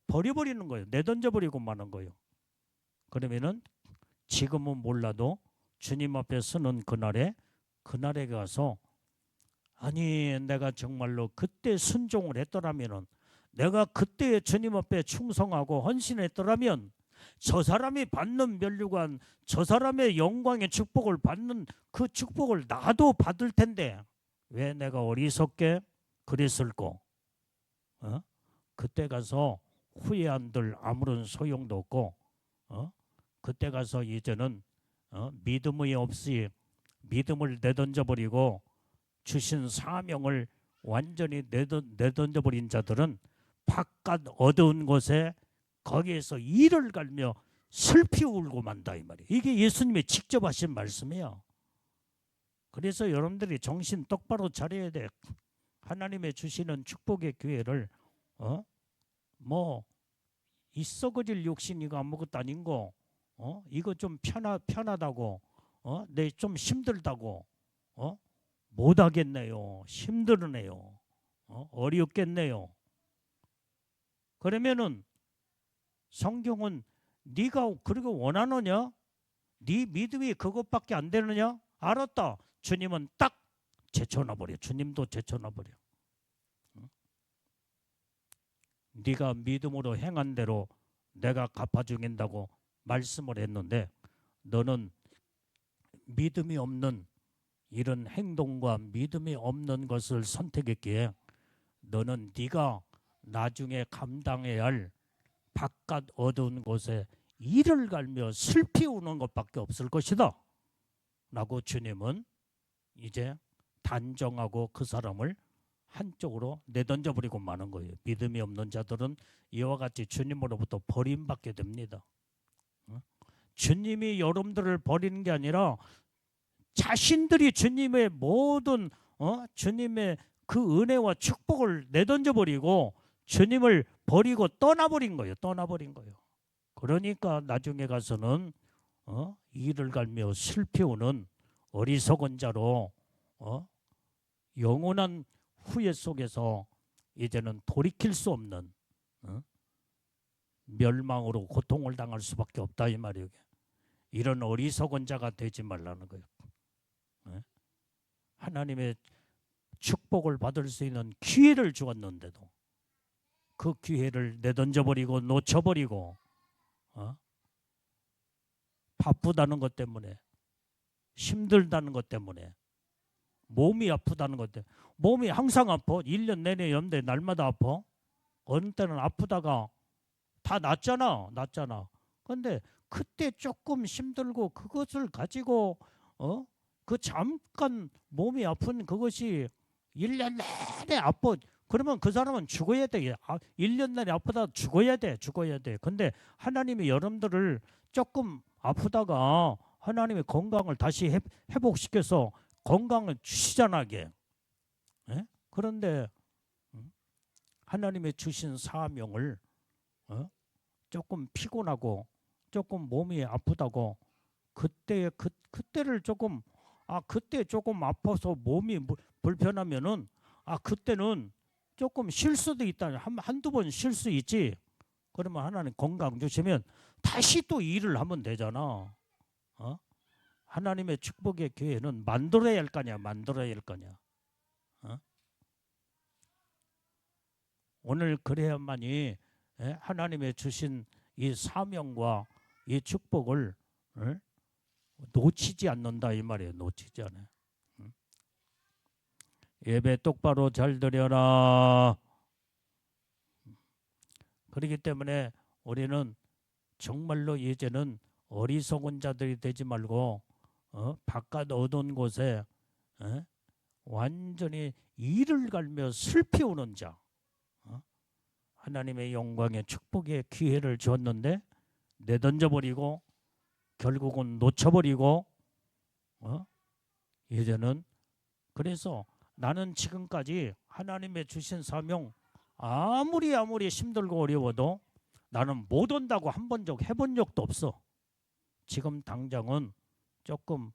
Speaker 1: 버려버리는 거예요. 내던져버리고 마는 거예요. 그러면은 지금은 몰라도 주님 앞에 서는 그날에 가서 아니 내가 정말로 그때 순종을 했더라면은, 내가 그때 주님 앞에 충성하고 헌신했더라면 저 사람이 받는 면류관, 저 사람의 영광의 축복을 받는 그 축복을 나도 받을 텐데 왜 내가 어리석게 그랬을꼬? 그때 가서 후회한들 아무런 소용도 없고 그때 가서 이제는 믿음이 없이 믿음을 내던져버리고 주신 사명을 완전히 내던져버린 자들은 바깥 어두운 곳에 거기에서 이를 갈며 슬피 울고 만다 이 말이에요. 이게 예수님이 직접 하신 말씀이에요. 그래서 여러분들이 정신 똑바로 차려야 돼. 하나님의 주시는 축복의 기회를 뭐 이 썩어질 욕심이가 아무것도 아닌 거 이거 좀 편하다고 내 좀 힘들다고 못하겠네요. 힘드네요. 어렵겠네요. 그러면은 성경은 네가 그렇게 원하느냐? 네 믿음이 그것밖에 안 되느냐? 알았다. 주님은 딱 제쳐놔버려. 주님도 제쳐놔버려. 네가 믿음으로 행한 대로 내가 갚아주겠다고 말씀을 했는데 너는 믿음이 없는 이런 행동과 믿음이 없는 것을 선택했기에 너는 네가 나중에 감당해야 할 바깥 어두운 곳에 이를 갈며 슬피 우는 것밖에 없을 것이다 라고 주님은 이제 단정하고 그 사람을 한쪽으로 내던져버리고 마는 거예요. 믿음이 없는 자들은 이와 같이 주님으로부터 버림받게 됩니다. 주님이 여러분들을 버리는 게 아니라 자신들이 주님의 모든 주님의 그 은혜와 축복을 내던져버리고 주님을 버리고 떠나버린 거예요. 떠나버린 거예요. 그러니까 나중에 가서는 이를 갈며 슬피 우는 어리석은 자로 영원한 후회 속에서 이제는 돌이킬 수 없는 멸망으로 고통을 당할 수밖에 없다 이 말이에요. 이런 어리석은 자가 되지 말라는 거예요. 하나님의 축복을 받을 수 있는 기회를 주었는데도 그 기회를 내던져버리고 놓쳐버리고 바쁘다는 것 때문에, 힘들다는 것 때문에, 몸이 아프다는 것 때문에. 몸이 항상 아파. 1년 내내 연대 날마다 아파. 어느 때는 아프다가 다 낫잖아. 근데 그때 조금 힘들고 그것을 가지고 그 잠깐 몸이 아픈 그것이 1년 내내 아파. 그러면 그 사람은 죽어야 돼. 1년 내내 아프다 죽어야 돼. 근데 하나님이 여러분들을 조금 아프다가 하나님의 건강을 다시 회복시켜서 건강을 주시잖아. 예? 그런데 하나님의 주신 사명을 조금 피곤하고 조금 몸이 아프다고 그때를 조금 그때 조금 아파서 몸이 불편하면은 그때는 조금 쉴 수도 있다. 한두 번 쉴 수 있지. 그러면 하나님 건강 주시면 다시 또 일을 하면 되잖아. 하나님의 축복의 교회는 만들어야 할 거냐, 만들어야 할 거냐. 오늘 그래야만이 하나님의 주신 이 사명과 이 축복을 놓치지 않는다 이 말이에요. 놓치지 않아요. 예배 똑바로 잘 드려라. 그렇기 때문에 우리는 정말로 이제는 어리석은 자들이 되지 말고 바깥 어두운 곳에 완전히 이를 갈며 슬피 우는 자, 하나님의 영광의 축복의 기회를 주었는데 내던져버리고 결국은 놓쳐버리고 이제는 그래서 나는 지금까지 하나님의 주신 사명 아무리 힘들고 어려워도 나는 못 온다고 해본 적도 없어. 지금 당장은 조금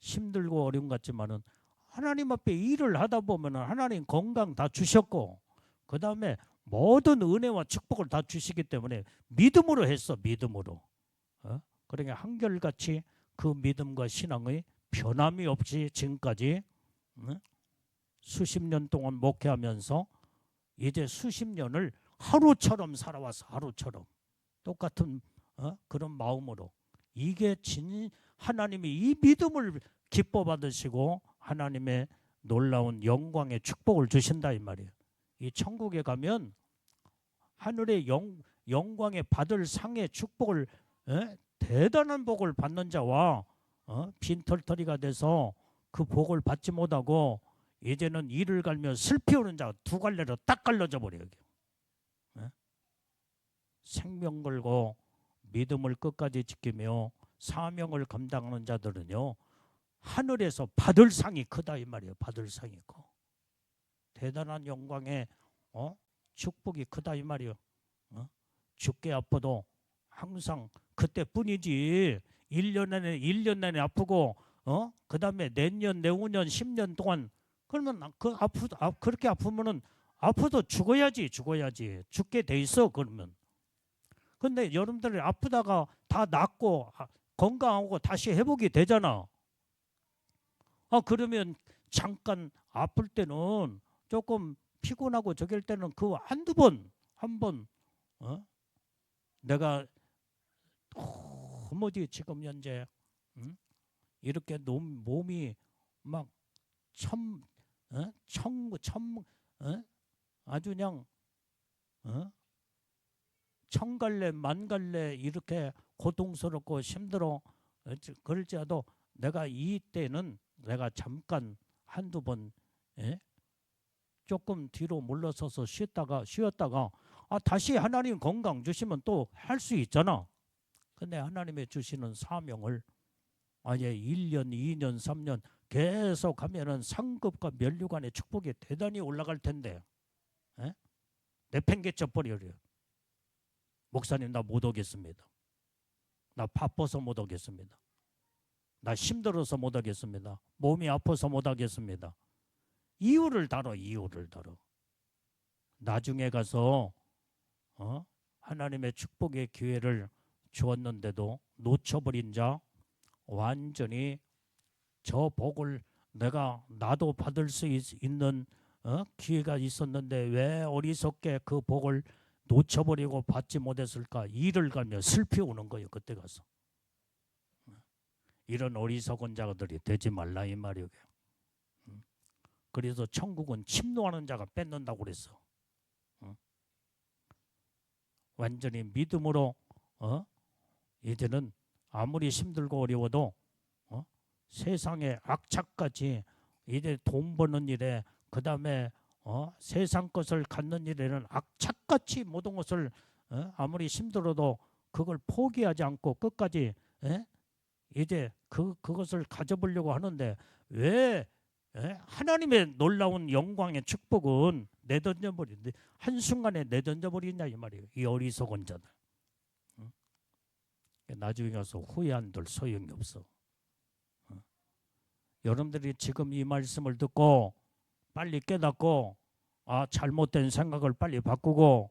Speaker 1: 힘들고 어려운 것 같지만은 하나님 앞에 일을 하다 보면은 하나님 건강 다 주셨고 그 다음에 모든 은혜와 축복을 다 주시기 때문에 믿음으로 했어. 믿음으로. 그러니까 한결같이 그 믿음과 신앙의 변함이 없이 지금까지 수십 년 동안 목회하면서 이제 수십 년을 하루처럼 살아와서 하루처럼 똑같은 그런 마음으로 이게 하나님이 이 믿음을 기뻐 받으시고 하나님의 놀라운 영광의 축복을 주신다 이 말이에요. 이 천국에 가면 하늘의 영광에 받을 상의 축복을 대단한 복을 받는 자와 빈털터리가 돼서 그 복을 받지 못하고 이제는 이를 갈며 슬피 우는 자 두 갈래로 딱 갈라져 버려요. 생명 걸고 믿음을 끝까지 지키며 사명을 감당하는 자들은요 하늘에서 받을 상이 크다 이 말이에요. 받을 상이 커. 대단한 영광의 축복이 크다 이 말이에요. 죽게 아파도 항상 그때뿐이지 1년 내내 아프고 그다음에 내년 내후년 10년 동안 그러면 그렇게 아프면은 아파도 죽어야지 죽게 돼 있어. 그러면 근데 여러분들 아프다가 다 낫고 건강하고 다시 회복이 되잖아. 그러면 잠깐 아플 때는 조금 피곤하고 저길 때는 그 한두 번 내가 도무지 지금 현재 이렇게 몸이 막 아주 그냥 천갈래 만갈래 이렇게 고통스럽고 힘들어 그럴지라도 내가 이때는 내가 잠깐 한두 번 조금 뒤로 물러서서 쉬었다가 다시 하나님 건강 주시면 또 할 수 있잖아. 근데 하나님의 주시는 사명을 아예 1년, 2년, 3년 계속 하면은 상급과 면류관의 축복이 대단히 올라갈 텐데 내팽개쳐 버려요. 목사님 나 못 오겠습니다. 나 바빠서 못 오겠습니다. 나 힘들어서 못 하겠습니다. 몸이 아파서 못 하겠습니다. 이유를 달아. 나중에 가서 하나님의 축복의 기회를 주었는데도 놓쳐버린 자 완전히 저 복을 나도 받을 수 있는 기회가 있었는데 왜 어리석게 그 복을 놓쳐버리고 받지 못했을까? 이를 가며 슬피 우는 거예요. 그때 가서. 이런 어리석은 자들이 되지 말라 이 말이에요. 그래서 천국은 침노하는 자가 뺏는다고 그랬어. 완전히 믿음으로 이제는 아무리 힘들고 어려워도 세상의 악착같이 이제 돈 버는 일에 그 다음에 세상 것을 갖는 일에는 악착같이 모든 것을 아무리 힘들어도 그걸 포기하지 않고 끝까지 이제 그것을 가져보려고 하는데 왜 하나님의 놀라운 영광의 축복은 내던져버리는데 한순간에 내던져버리냐 이 말이에요. 이 어리석은 자들. 나중에 가서 후회한들 소용이 없어. 여러분들이 지금 이 말씀을 듣고 빨리 깨닫고 잘못된 생각을 빨리 바꾸고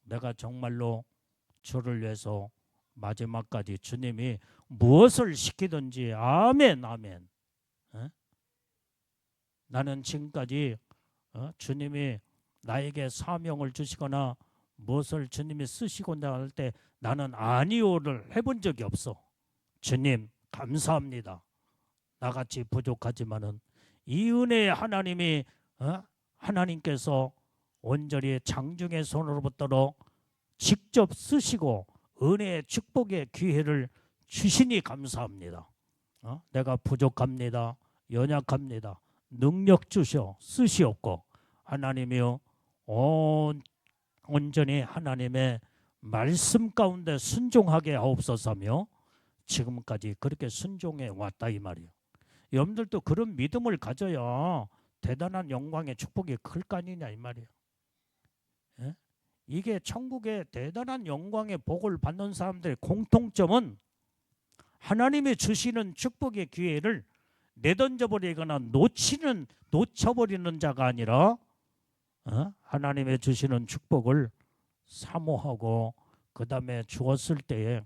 Speaker 1: 내가 정말로 주를 위해서 마지막까지 주님이 무엇을 시키든지 아멘 아멘. 나는 지금까지 주님이 나에게 사명을 주시거나 무엇을 주님이 쓰시고자 할 때 나는 아니오를 해본 적이 없어. 주님 감사합니다. 나같이 부족하지만은 이 은혜의 하나님이 하나님께서 온전히 장중의 손으로부터 직접 쓰시고 은혜의 축복의 기회를 주시니 감사합니다. 내가 부족합니다. 연약합니다. 능력 주셔 쓰시옵고 하나님이여 온전히 하나님의 말씀 가운데 순종하게 하옵소서며 지금까지 그렇게 순종해 왔다 이 말이에요. 여러분들도 그런 믿음을 가져야 대단한 영광의 축복이 클 거 아니냐 이 말이에요. 이게 천국의 대단한 영광의 복을 받는 사람들의 공통점은 하나님이 주시는 축복의 기회를 내던져버리거나 놓쳐버리는 자가 아니라 하나님의 주시는 축복을 사모하고 그 다음에 주었을 때에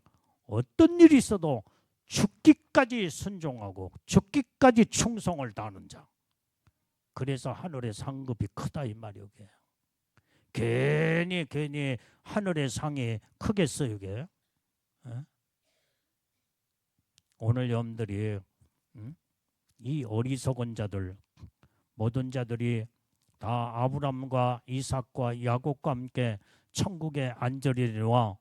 Speaker 1: 어떤 일이 있어도 죽기까지 순종하고 죽기까지 충성을 다하는 자. 그래서 하늘의 상급이 크다 이 말이에요. 괜히 하늘의 상이 크겠어요 이게. 오늘 여러분들이 이 어리석은 자들 모든 자들이 다 아브람과 이삭과 야곱과 함께 천국에 앉으리라.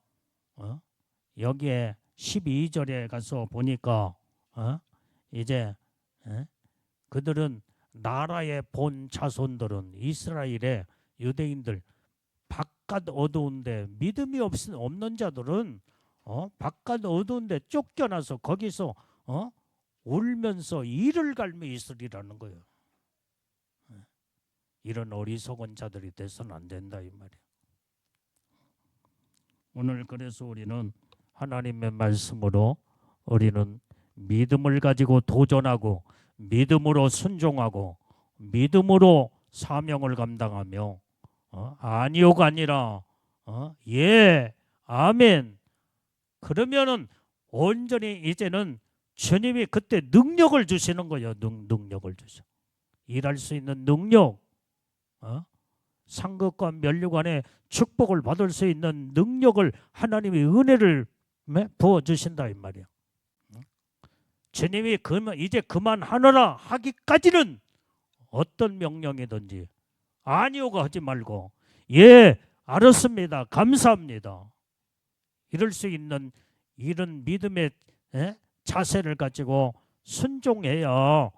Speaker 1: 여기에 12절에 가서 보니까 이제 그들은 나라의 본 자손들은 이스라엘의 유대인들 바깥 어두운데 믿음이 없는 자들은 바깥 어두운데 쫓겨나서 거기서 울면서 이를 갈며 있으리라는 거예요. 이런 어리석은 자들이 돼서는 안 된다 이 말이에요. 오늘 그래서 우리는 하나님의 말씀으로 우리는 믿음을 가지고 도전하고 믿음으로 순종하고 믿음으로 사명을 감당하며 아니오가 아니라 예 아멘. 그러면은 온전히 이제는 주님이 그때 능력을 주시는 거예요. 능력을 주셔. 일할 수 있는 능력, 상급과 면류관의 축복을 받을 수 있는 능력을 하나님의 은혜를 부어주신다 이 말이야. 주님이 이제 그만하노라 하기까지는 어떤 명령이든지 아니오가 하지 말고 예 알았습니다 감사합니다 이럴 수 있는 이런 믿음의 자세를 가지고 순종해야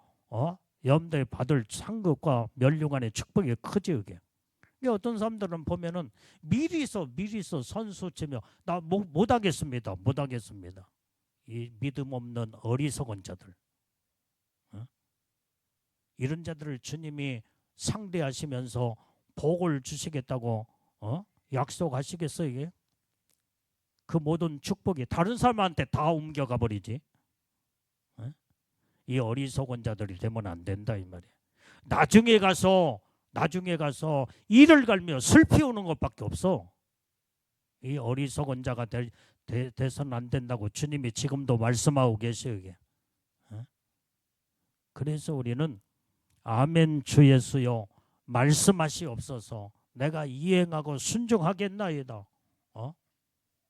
Speaker 1: 여러분들이 받을 상급과 면류관의 축복이 크지 그게. 어떤 사람들은 보면은 미리서 선수치며 나 못하겠습니다. 이 믿음 없는 어리석은 자들. 이런 자들을 주님이 상대하시면서 복을 주시겠다고 약속하시겠어요 이게? 그 모든 축복이 다른 사람한테 다 옮겨가 버리지. 이 어리석은 자들이 되면 안 된다 이 말이에요. 나중에 가서 이를 갈며 슬피 오는 것밖에 없어. 이 어리석은 자가 돼서는 안 된다고 주님이 지금도 말씀하고 계셔요 이게. 그래서 우리는 아멘 주 예수여 말씀하시옵소서 내가 이행하고 순종하겠나이다.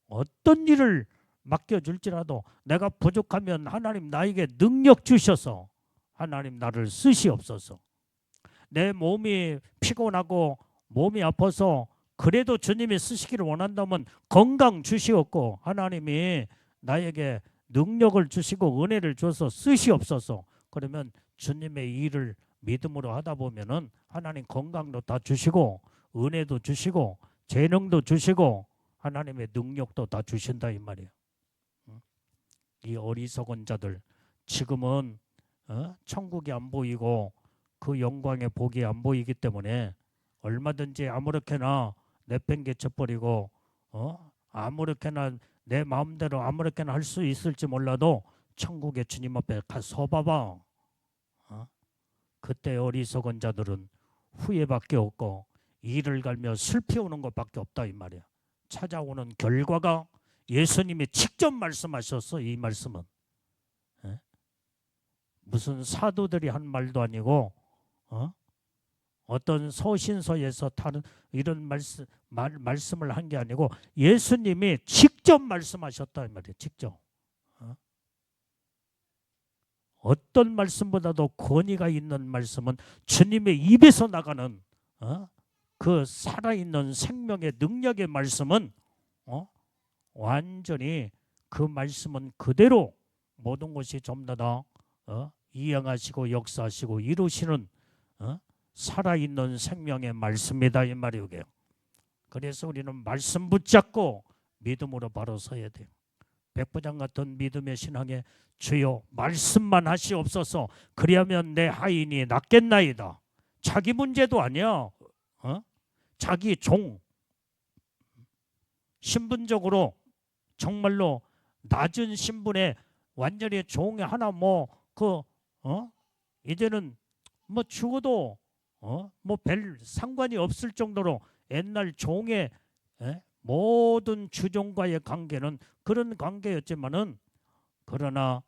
Speaker 1: 어떤 일을 맡겨줄지라도 내가 부족하면 하나님 나에게 능력 주셔서 하나님 나를 쓰시옵소서. 내 몸이 피곤하고 몸이 아파서 그래도 주님이 쓰시기를 원한다면 건강 주시옵고 하나님이 나에게 능력을 주시고 은혜를 줘서 쓰시옵소서. 그러면 주님의 일을 믿음으로 하다 보면은 하나님 건강도 다 주시고 은혜도 주시고 재능도 주시고 하나님의 능력도 다 주신다 이 말이에요. 이 어리석은 자들 지금은 천국이 안 보이고 그 영광의 복이 안 보이기 때문에 얼마든지 아무렇게나 내팽개쳐버리고 아무렇게나 내 마음대로 아무렇게나 할 수 있을지 몰라도 천국의 주님 앞에 가서 서봐봐. 그때 어리석은 자들은 후회밖에 없고 이를 갈며 슬피 오는 것밖에 없다 이 말이야. 찾아오는 결과가 예수님이 직접 말씀하셨어. 이 말씀은 무슨 사도들이 한 말도 아니고 어떤 서신서에서 다른 이런 말씀을 한 게 아니고 예수님이 직접 말씀하셨다 이 말이에요. 직접. 어떤 말씀보다도 권위가 있는 말씀은 주님의 입에서 나가는 그 살아있는 생명의 능력의 말씀은 완전히 그 말씀은 그대로 모든 것이 전부 다 이행하시고 역사하시고 이루시는 살아있는 생명의 말씀이다 이 말이에요. 그래서 우리는 말씀 붙잡고 믿음으로 바로 서야 돼요. 백부장 같은 믿음의 신앙에 주여 말씀만 하시옵소서. 그리하면 내 하인이 낫겠나이다. 자기 문제도 아니야. 자기 종 신분적으로 정말로 낮은 신분에 완전히 종이 하나 이제는 죽어도 별 상관이 없을 정도로 옛날 종의 모든 주종과의 관계는 그런 관계였지만은 그러나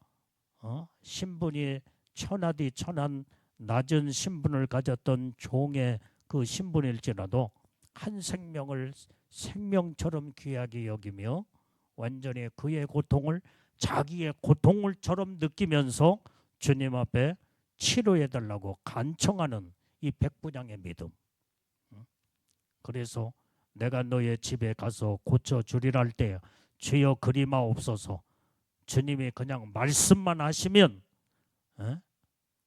Speaker 1: 신분이 천하디 천한 낮은 신분을 가졌던 종의 그 신분일지라도 한 생명을 생명처럼 귀하게 여기며 완전히 그의 고통을 자기의 고통을처럼 느끼면서 주님 앞에 치료해달라고 간청하는 이 백부장의 믿음. 그래서 내가 너의 집에 가서 고쳐주리라 할 때 주여 그리마옵소서. 주님이 그냥 말씀만 하시면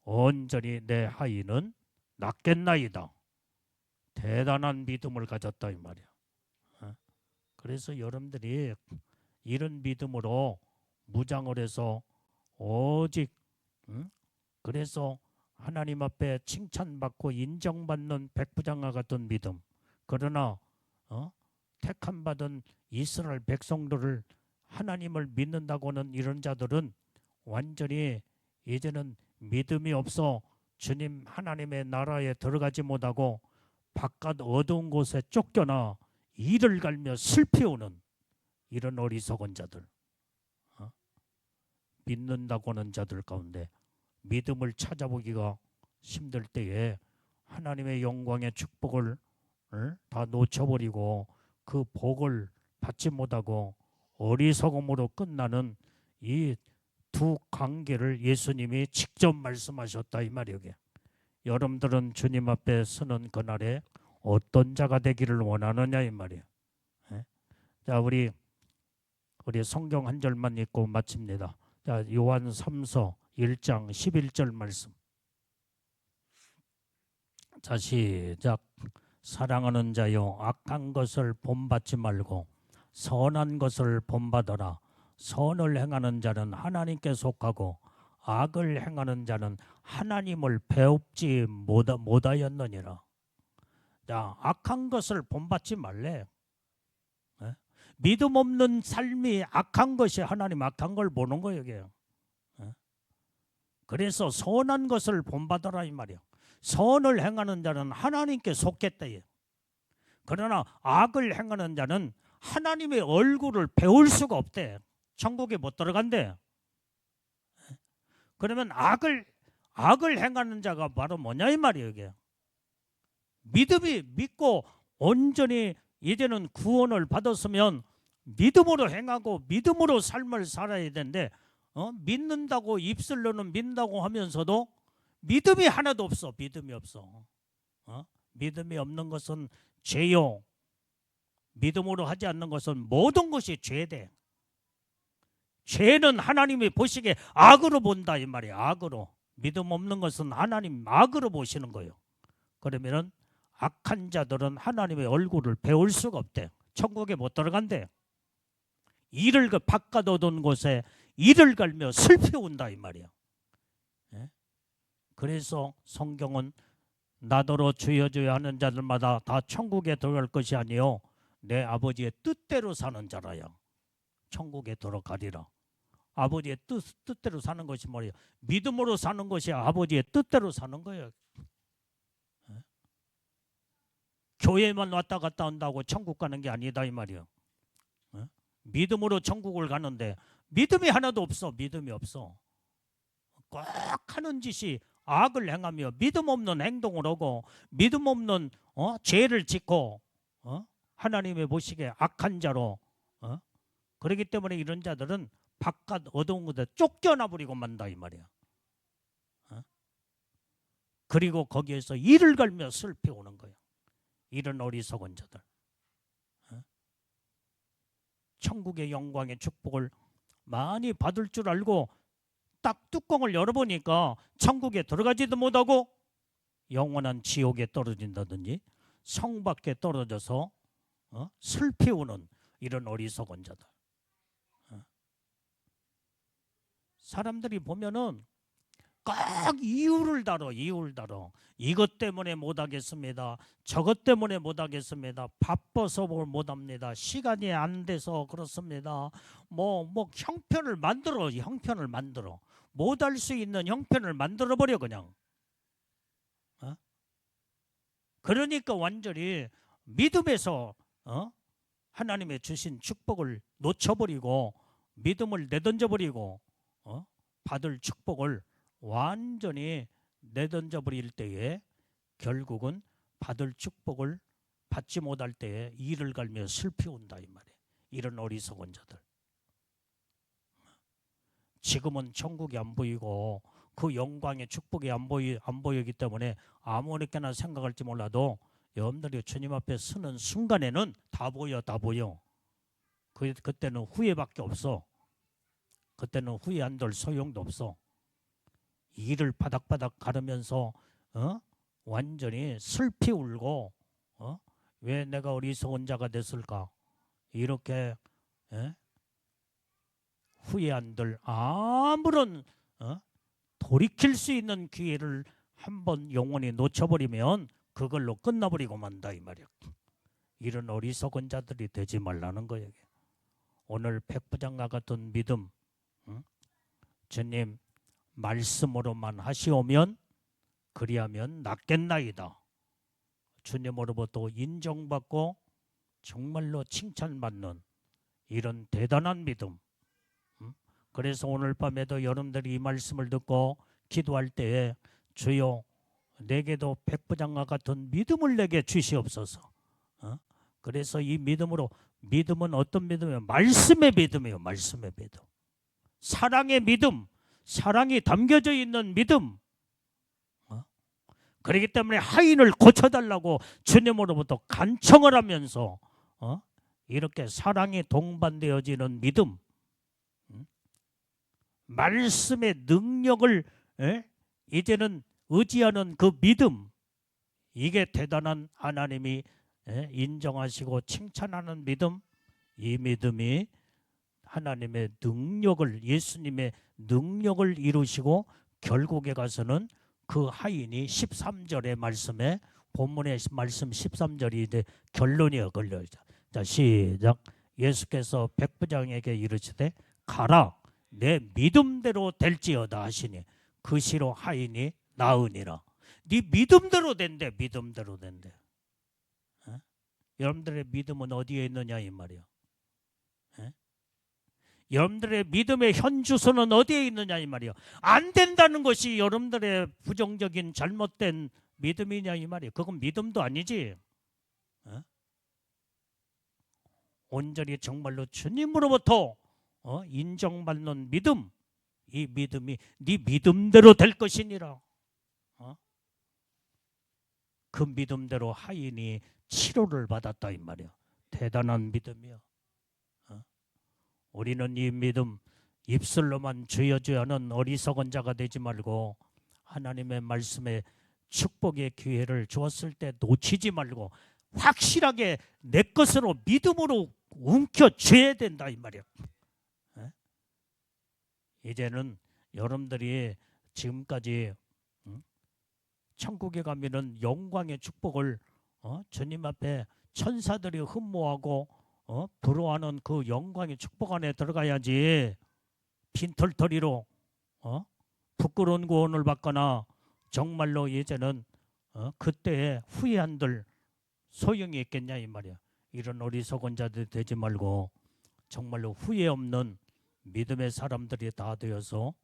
Speaker 1: 온전히 내 하인은 낫겠나이다. 대단한 믿음을 가졌다 이 말이야. 그래서 여러분들이 이런 믿음으로 무장을 해서 오직 그래서 하나님 앞에 칭찬받고 인정받는 백부장과 같은 믿음. 그러나 택함 받은 이스라엘 백성들을 하나님을 믿는다고는 이런 자들은 완전히 이제는 믿음이 없어 주님 하나님의 나라에 들어가지 못하고 바깥 어두운 곳에 쫓겨나 이를 갈며 슬피우는 이런 어리석은 자들, 믿는다고 하는 자들 가운데 믿음을 찾아보기가 힘들 때에 하나님의 영광의 축복을 다 놓쳐버리고 그 복을 받지 못하고 어리석음으로 끝나는 이 두 관계를 예수님이 직접 말씀하셨다 이 말이에요. 여러분들은 주님 앞에 서는 그날에 어떤 자가 되기를 원하느냐 이 말이에요. 자, 우리 성경 한 절만 읽고 마칩니다. 자, 요한 3서 1장 11절 말씀. 자, 시작. 사랑하는 자여, 악한 것을 본받지 말고 선한 것을 본받아라. 선을 행하는 자는 하나님께 속하고 악을 행하는 자는 하나님을 배웁지 못하였느니라. 자, 악한 것을 본받지 말래. 믿음 없는 삶이 악한 것이 하나님 악한 걸 보는 거예요. 이게. 그래서 선한 것을 본받아라 이 말이야. 선을 행하는 자는 하나님께 속했다. 그러나 악을 행하는 자는 하나님의 얼굴을 배울 수가 없대. 천국에 못 들어간대. 그러면 악을 행하는 자가 바로 뭐냐 이 말이에요. 이게. 믿음이 믿고 온전히 이제는 구원을 받았으면 믿음으로 행하고 믿음으로 삶을 살아야 되는데 믿는다고 입술로는 믿는다고 하면서도 믿음이 하나도 없어. 믿음이 없어. 믿음이 없는 것은 죄요. 믿음으로 하지 않는 것은 모든 것이 죄돼. 죄는 하나님이 보시기에 악으로 본다 이 말이야. 악으로. 믿음 없는 것은 하나님 악으로 보시는 거예요. 그러면은 악한 자들은 하나님의 얼굴을 배울 수가 없대. 천국에 못 들어간대. 이를 바깥 어두운 곳에 이를 갈며 슬피 온다 이 말이야. 그래서 성경은 나더러 주여 주여 하는 자들마다 다 천국에 들어갈 것이 아니요 내 아버지의 뜻대로 사는 자라야 천국에 들어가리라. 아버지의 뜻대로 사는 것이 뭐예요? 믿음으로 사는 것이 아버지의 뜻대로 사는 거예요. 교회만 왔다 갔다 한다고 천국 가는 게 아니다 이 말이에요. 믿음으로 천국을 가는데 믿음이 하나도 없어. 믿음이 없어. 꼭 하는 짓이 악을 행하며 믿음 없는 행동을 하고 믿음 없는 죄를 짓고 하나님의 보시기에 악한 자로 그렇기 때문에 이런 자들은 바깥 어두운 곳에 쫓겨나 버리고 만다 이 말이야. 그리고 거기에서 이를 갈며 슬피 오는 거야. 이런 어리석은 자들. 천국의 영광의 축복을 많이 받을 줄 알고 딱 뚜껑을 열어보니까 천국에 들어가지도 못하고 영원한 지옥에 떨어진다든지 성 밖에 떨어져서 슬피 우는 이런 어리석은 자들. 사람들이 보면은 꼭 이유를 달어. 이것 때문에 못하겠습니다. 저것 때문에 못하겠습니다. 바빠서 못합니다. 시간이 안 돼서 그렇습니다. 뭐 형편을 만들어. 못할 수 있는 형편을 만들어버려 그냥. 그러니까 완전히 믿음에서 하나님의 주신 축복을 놓쳐버리고 믿음을 내던져버리고 받을 축복을 완전히 내던져버릴 때에 결국은 받을 축복을 받지 못할 때에 이를 갈며 슬피 온다 이 말이에요. 이런 어리석은 자들. 지금은 천국이 안 보이고 그 영광의 축복이 안 보이기 때문에 아무렇게나 생각할지 몰라도 여러분들이 주님 앞에 서는 순간에는 다 보여. 그때는 후회밖에 없어. 그때는 후회 안 될 소용도 없어. 이를 바닥바닥 가르면서 완전히 슬피 울고 왜 내가 어리석은 자가 됐을까 이렇게 후회 안 될 아무런 돌이킬 수 있는 기회를 한번 영원히 놓쳐버리면 그걸로 끝나버리고 만다 이 말이야. 이런 어리석은 자들이 되지 말라는 거예요. 오늘 백부장과 같은 믿음 주님 말씀으로만 하시오면 그리하면 낫겠나이다. 주님으로부터 인정받고 정말로 칭찬받는 이런 대단한 믿음. 그래서 오늘 밤에도 여러분들이 이 말씀을 듣고 기도할 때에 주여 내게도 백부장과 같은 믿음을 내게 주시옵소서. 그래서 이 믿음은 어떤 믿음이에요? 말씀의 믿음이에요. 말씀의 믿음. 사랑의 믿음. 사랑이 담겨져 있는 믿음. 그렇기 때문에 하인을 고쳐달라고 주님으로부터 간청을 하면서 이렇게 사랑이 동반되어지는 믿음. 말씀의 능력을 이제는 의지하는 그 믿음. 이게 대단한 하나님이 인정하시고 칭찬하는 믿음. 이 믿음이 하나님의 능력을 예수님의 능력을 이루시고 결국에 가서는 그 하인이 13절의 말씀에 본문의 말씀 13절이 결론이요 걸려요. 자 시작. 예수께서 백부장에게 이르시되 가라 내 믿음대로 될지어다 하시니 그 시로 하인이 나으니라. 네 믿음대로 된대. 믿음대로 된대. 여러분들의 믿음은 어디에 있느냐 이 말이야. 여러분들의 믿음의 현주소는 어디에 있느냐 이 말이에요. 안 된다는 것이 여러분들의 부정적인 잘못된 믿음이냐 이 말이에요. 그건 믿음도 아니지. 온전히 정말로 주님으로부터 인정받는 믿음. 이 믿음이 네 믿음대로 될 것이니라. 그 믿음대로 하인이 치료를 받았다 이 말이야. 대단한 믿음이야. 우리는 이 믿음 입술로만 주여 주여 하는 어리석은 자가 되지 말고 하나님의 말씀에 축복의 기회를 주었을 때 놓치지 말고 확실하게 내 것으로 믿음으로 움켜쥐어야 된다 이 말이야. 이제는 여러분들이 지금까지 천국에 가면은 영광의 축복을 주님 앞에 천사들이 흠모하고 부러워하는 그 영광의 축복 안에 들어가야지. 빈털터리로 부끄러운 구원을 받거나 정말로 이제는 그때의 후회한들 소용이 있겠냐 이 말이야. 이런 어리석은 자들 되지 말고 정말로 후회 없는 믿음의 사람들이 다 되어서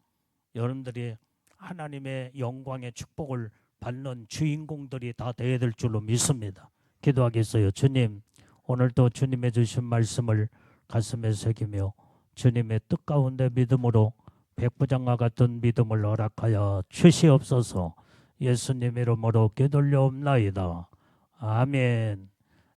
Speaker 1: 여러분들이 하나님의 영광의 축복을 받는 주인공들이 다 되어야 될 줄로 믿습니다. 기도하겠어요. 주님, 오늘도 주님의 주신 말씀을 가슴에 새기며 주님의 뜻 가운데 믿음으로 백부장과 같은 믿음을 허락하여 주시옵소서. 예수님 이름으로 기도올려옵나이다. 아멘.